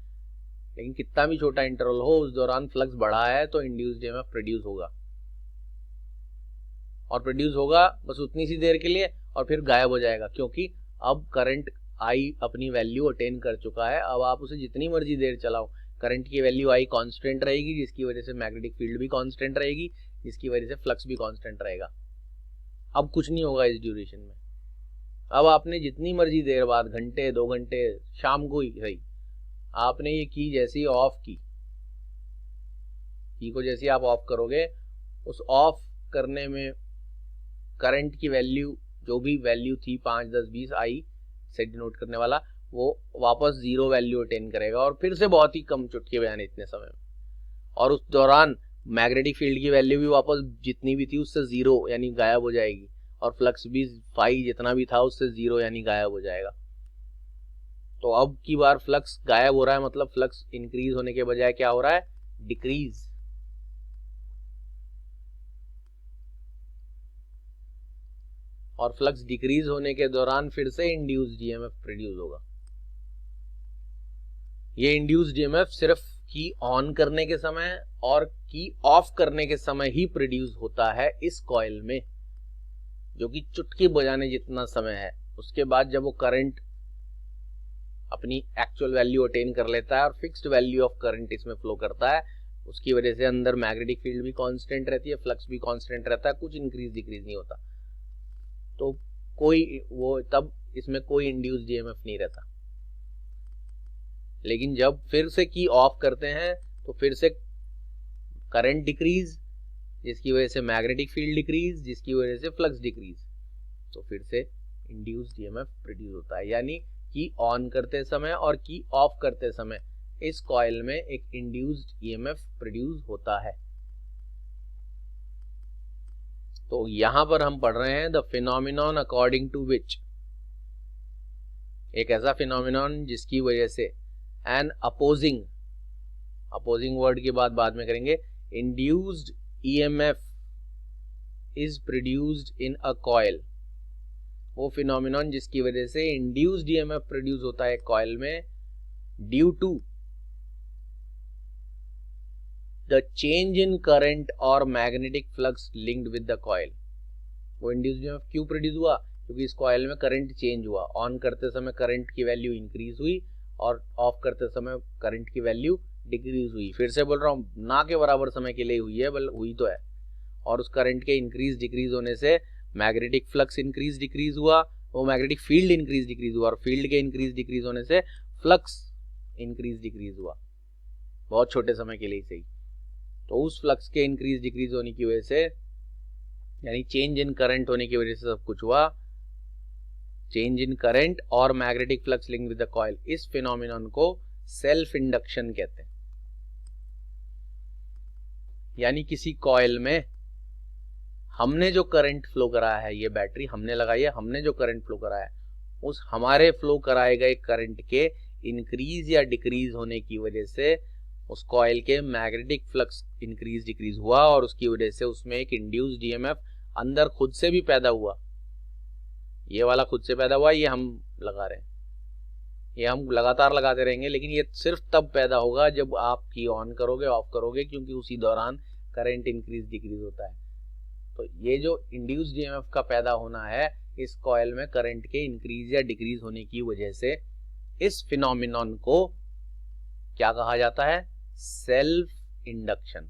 Speaker 1: लेकिन कितना भी छोटा इंटरवल हो उस दौरान फ्लक्स बढ़ा है तो इंड्यूस्ड ईएमएफ प्रोड्यूस होगा, और प्रोड्यूस होगा बस उतनी सी देर के लिए और फिर गायब हो जाएगा, क्योंकि अब करंट आई अपनी वैल्यू अटेन कर चुका है। अब आप उसे जितनी मर्जी देर चलाओ, करंट की वैल्यू आई कांस्टेंट रहेगी, जिसकी वजह से मैग्नेटिक फील्ड भी कांस्टेंट रहेगी, जिसकी वजह से फ्लक्स भी कांस्टेंट रहेगा। अब कुछ नहीं होगा इस ड्यूरेशन में। अब आपने जितनी मर्जी देर बाद, घंटे 2 घंटे, शाम को ही सही, आपने ये की जैसी ऑफ की को जैसी आप ऑफ करोगे, उस ऑफ करने में करंट की वैल्यू, जो भी वैल्यू थी 5, 10, 20 आई से डिनोट करने वाला, वो वापस जीरो वैल्यू अटेन करेगा और फिर से बहुत ही कम चुटके बजाने इतने समय में, और उस दौरान मैग्नेटिक फील्ड की वैल्यू भी वापस जितनी भी थी उससे जीरो यानी गायब हो जाएगी, और फ्लक्स भी फाई जितना भी था उससे जीरो यानी गायब हो जाएगा। तो अब की बार फ्लक्स गायब हो रहा है, मतलब फ्लक्स इंक्रीज होने के बजाय क्या हो रहा है, डिक्रीज। और फ्लक्स डिक्रीज होने के दौरान फिर से इंड्यूस्ड ईएमएफ प्रोड्यूस होगा। ये इंड्यूस्ड ईएमएफ सिर्फ की ऑन करने के समय और की ऑफ करने के समय ही प्रोड्यूस होता है इस कॉइल में, जो कि चुटकी बजाने जितना समय है। उसके बाद जब वो करंट अपनी एक्चुअल वैल्यू अटेन कर लेता है और फिक्स्ड वैल्यू ऑफ करंट इसमें फ्लो करता है, उसकी वजह से अंदर मैग्नेटिक फील्ड भी कांस्टेंट रहती है, फ्लक्स भी कांस्टेंट रहता है, कुछ इंक्रीज डिक्रीज नहीं होता। तो कोई वो तब इसमें कोई इंड्यूस्ड ईएमएफ नहीं रहता। लेकिन जब फिर से की ऑफ करते हैं तो फिर से करंट डिक्रीज, जिसकी वजह से मैग्नेटिक फील्ड डिक्रीज, जिसकी वजह से फ्लक्स डिक्रीज, तो फिर से इंड्यूस्ड ईएमएफ प्रोड्यूस होता है। यानी की ऑन करते समय और की ऑफ करते समय इस कॉइल में एक इंड्यूस्ड ईएमएफ प्रोड्यूस होता है। तो यहां पर हम पढ़ रहे हैं द फिनोमिनॉन अकॉर्डिंग टू विच, एक ऐसा फिनोमिनॉन जिसकी वजह से एन अपोजिंग वर्ड की बात बाद में करेंगे, induced EMF is produced in a coil. वो फिनोमिनॉन जिसकी वजह से इंड्यूस्ड ईएमएफ प्रोड्यूस होता है कॉइल में, due to the change in current और magnetic flux linked with the coil. वो इंड्यूस्ड ईएमएफ क्यों प्रोड्यूस हुआ, क्योंकि इस कॉइल में करंट चेंज हुआ। ऑन करते समय करंट की वैल्यू इंक्रीज हुई और ऑफ करते समय करंट की वैल्यू डिक्रीज हुई। फिर से बोल रहा हूँ, ना के बराबर समय के लिए हुई है, बल हुई तो है। और उस करंट के इंक्रीज डिक्रीज होने से मैग्नेटिक फ्लक्स इंक्रीज डिक्रीज हुआ, वो मैग्नेटिक फील्ड इंक्रीज डिक्रीज हुआ, और फील्ड के इंक्रीज डिक्रीज होने से फ्लक्स इंक्रीज डिक्रीज हुआ, बहुत छोटे समय के लिए सही। तो उस फ्लक्स के इंक्रीज डिक्रीज होने की वजह से, यानी चेंज इन करंट होने की वजह से सब कुछ हुआ, चेंज इन करंट और magnetic flux linked with the coil. इस फिनोमिनन को सेल्फ इंडक्शन कहते हैं। यानी किसी कॉइल में हमने जो करंट फ्लो कराया है, ये बैटरी हमने लगाई है, हमने जो करंट फ्लो कराया है, उस हमारे फ्लो कराए गए करंट के इंक्रीज या डिक्रीज होने की वजह से उस कॉइल के मैग्नेटिक फ्लक्स इंक्रीज डिक्रीज हुआ, और उसकी वजह से उसमें एक इंड्यूस्ड ईएमएफ अंदर खुद से भी पैदा हुआ। ये वाला खुद से पैदा हुआ, ये हम लगा रहे हैं, ये हम लगातार लगाते रहेंगे, लेकिन ये सिर्फ तब पैदा होगा जब आप की ऑन करोगे, ऑफ करोगे, क्योंकि उसी दौरान करंट इंक्रीज डिक्रीज होता है। तो ये जो इंड्यूस्ड ईएमएफ का पैदा होना है इस कॉइल में करंट के इंक्रीज या डिक्रीज होने की वजह से, इस फिनोमिनन को क्या कहा जाता है, सेल्फ इंडक्शन।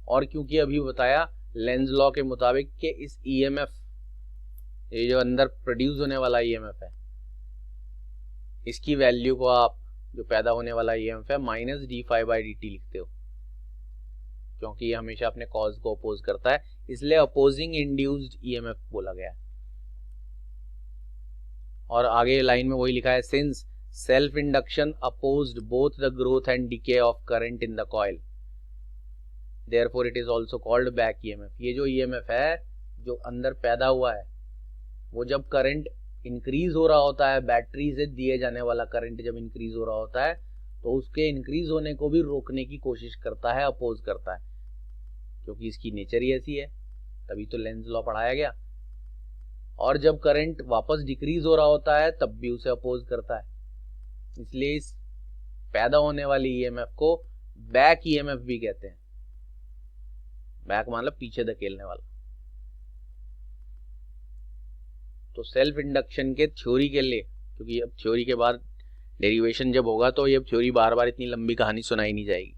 Speaker 1: और क्योंकि अभी बताया लेंज लॉ के मुताबिक कि इस ईएमएफ, ये जो अंदर प्रोड्यूस होने वाला ईएमएफ है, इसकी वैल्यू को आप, जो पैदा होने वाला ईएमएफ है, माइनस d∅dt लिखते हो, क्योंकि ये हमेशा अपने कॉज को अपोज करता है, इसलिए अपोजिंग इंड्यूस्ड ईएमएफ बोला गया है। और आगे लाइन में वही लिखा है, since self induction opposed both the growth and decay of current in the coil, therefore it is also called back EMF. ये जो ईएमएफ है जो अंदर पैदा हुआ है, वो जब करंट इंक्रीज हो रहा होता है, बैटरी से दिए जाने वाला करंट जब इंक्रीज हो रहा होता है, तो उसके इंक्रीज होने को भी रोकने की कोशिश करता है, अपोज करता है, क्योंकि इसकी नेचर ही ऐसी है, तभी तो लेंज लॉ पढ़ाया गया। और जब करंट वापस डिक्रीज हो रहा होता है तब भी उसे अपोज करता है। इसलिए इस पैदा होने वाली ईएमएफ को बैक ईएमएफ भी कहते हैं। बैक मतलब पीछे धकेलने वाला। तो सेल्फ इंडक्शन के थ्योरी के लिए, क्योंकि अब थ्योरी के बाद डेरिवेशन जब होगा तो ये थ्योरी बार बार इतनी लंबी कहानी सुनाई नहीं जाएगी।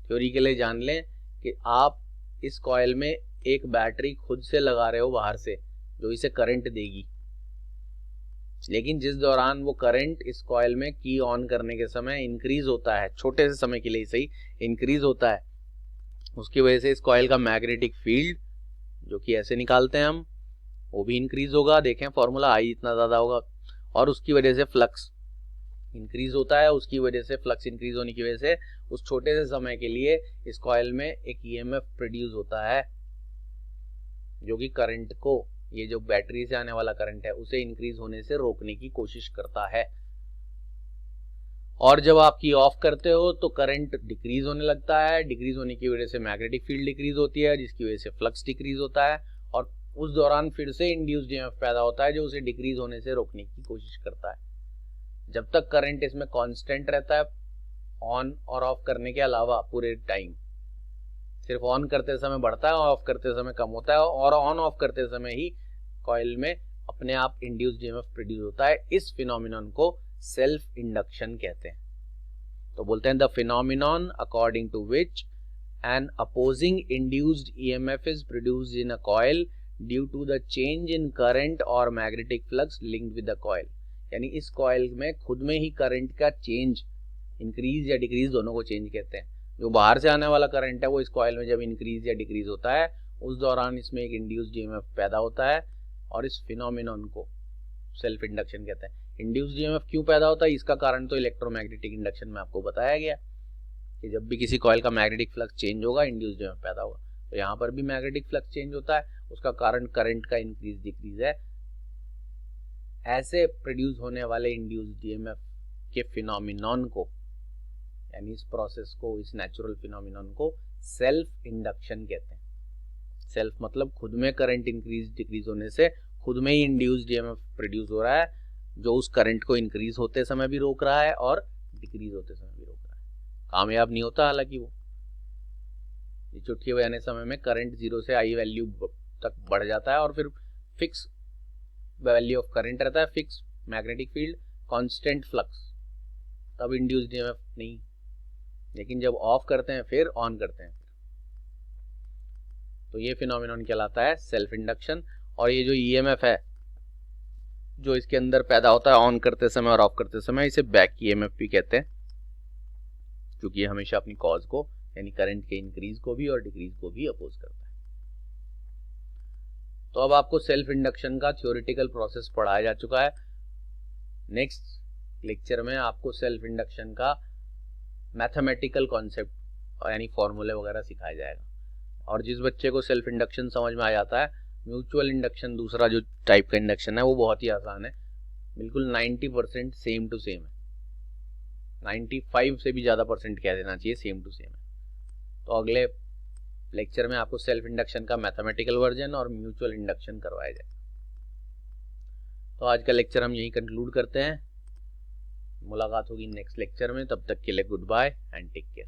Speaker 1: थ्योरी के लिए जान लें कि आप इस कॉइल में एक बैटरी खुद से लगा रहे हो बाहर से, जो इसे करंट देगी, लेकिन जिस दौरान वो करंट इस कॉइल में की ऑन करने के समय इंक्रीज होता है, छोटे से समय के लिए सही इंक्रीज होता है, उसकी वजह से इस कॉइल का मैग्नेटिक फील्ड, जो कि ऐसे निकालते हैं हम, वो भी इंक्रीज होगा। देखें फॉर्मूला, आई इतना ज्यादा होगा, और उसकी वजह से फ्लक्स इंक्रीज होता है। उसकी वजह से फ्लक्स इंक्रीज होने की वजह से उस छोटे से समय के लिए इस कॉइल में एक ईएमएफ प्रोड्यूस होता है, जो कि करंट को, ये जो बैटरी से आने वाला करंट है, उसे इंक्रीज होने से रोकने की कोशिश करता है। और जब आप की ऑफ करते हो तो करंट डिक्रीज होने लगता है। डिक्रीज होने की वजह से मैग्नेटिक फील्ड डिक्रीज होती है, जिसकी वजह से फ्लक्स डिक्रीज होता है, और उस दौरान फिर से इंड्यूस्ड ईएमएफ पैदा होता है, जो उसे डिक्रीज होने से रोकने की कोशिश करता है। जब तक करंट इसमें कांस्टेंट रहता है, ऑन और ऑफ करने के अलावा पूरे टाइम, सिर्फ ऑन करते समय बढ़ता है और ऑफ करते समय कम होता है, और ऑन ऑफ करते समय ही कॉइल में अपने आप इंड्यूस्ड ईएमएफ प्रोड्यूस होता है। इस फिनोमिनन को सेल्फ इंडक्शन कहते हैं। तो बोलते हैं the phenomenon according to which an opposing induced EMF is produced in a coil due to the change in current और magnetic flux linked with the coil. यानी इस कॉइल में खुद में ही करंट का चेंज, इंक्रीज या डिक्रीज दोनों को चेंज कहते हैं। जो बाहर से आने वाला करंट है वो इस कॉइल में जब इंक्रीज या डिक्रीज होता है, उस दौरान इसमें एक इंड्यूस्ड ईएमएफ पैदा होता है, और इस फिनोमिनन को सेल्फ इंडक्शन कहते हैं। इंड्यूस्ड ईएमएफ क्यों पैदा होता है, इसका कारण तो इलेक्ट्रोमैग्नेटिक इंडक्शन में आपको बताया गया कि जब भी किसी कॉइल का मैग्नेटिक फ्लक्स चेंज होगा, इंड्यूस्ड ईएमएफ पैदा होगा। तो यहाँ पर भी मैग्नेटिक फ्लक्स चेंज होता है, उसका कारण करंट का इंक्रीज डिक्रीज है। ऐसे प्रोड्यूस होने वाले इंड्यूस्ड ईएमएफ के फिनोमिनन को, यानी इस प्रोसेस को, इस नेचुरल फिनोमिनन को सेल्फ इंडक्शन कहते हैं। सेल्फ मतलब खुद में करंट इंक्रीज डिक्रीज होने से खुद में ही इंड्यूस्ड ईएमएफ प्रोड्यूस हो रहा है, जो उस करंट को इंक्रीज होते समय भी रोक रहा है और डिक्रीज होते समय भी रोक रहा है। कामयाब नहीं होता हालांकि वो, ये चुटकी बजाने समय में करंट 0 से आई वैल्यू तक बढ़ जाता है, और फिर फिक्स वैल्यू ऑफ करंट रहता है, fix magnetic field, constant flux, तब इंड्यूस्ड ईएमएफ नहीं। लेकिन जब ऑफ करते हैं फिर ऑन करते हैं, तो ये फिनोमिनन कहलाता है सेल्फ इंडक्शन। और ये जो ईएमएफ है जो इसके अंदर पैदा होता है ऑन करते समय और ऑफ करते समय, इसे बैक ईएमएफ भी कहते हैं, क्योंकि ये हमेशा अपनी कॉज को, यानी करंट के इंक्रीज को भी और डिक्रीज को भी अपोज करता है। तो अब आपको सेल्फ इंडक्शन का थ्योरेटिकल प्रोसेस पढ़ाया जा चुका है। नेक्स्ट लेक्चर में आपको सेल्फ इंडक्शन का मैथमेटिकल कॉन्सेप्ट यानी फॉर्मूले वगैरह सिखाया जाएगा। और जिस बच्चे को सेल्फ इंडक्शन समझ में आ जाता है, म्यूचुअल इंडक्शन दूसरा जो टाइप का इंडक्शन है वो बहुत ही आसान है, बिल्कुल 90% सेम टू सेम है, 95 से भी ज़्यादा परसेंट कह देना चाहिए, सेम टू सेम है। तो अगले लेक्चर में आपको सेल्फ इंडक्शन का मैथमेटिकल वर्जन और म्यूचुअल इंडक्शन करवाया जाए। तो आज का लेक्चर हम यही कंक्लूड करते हैं। मुलाकात होगी नेक्स्ट लेक्चर में, तब तक के लिए goodbye and take care.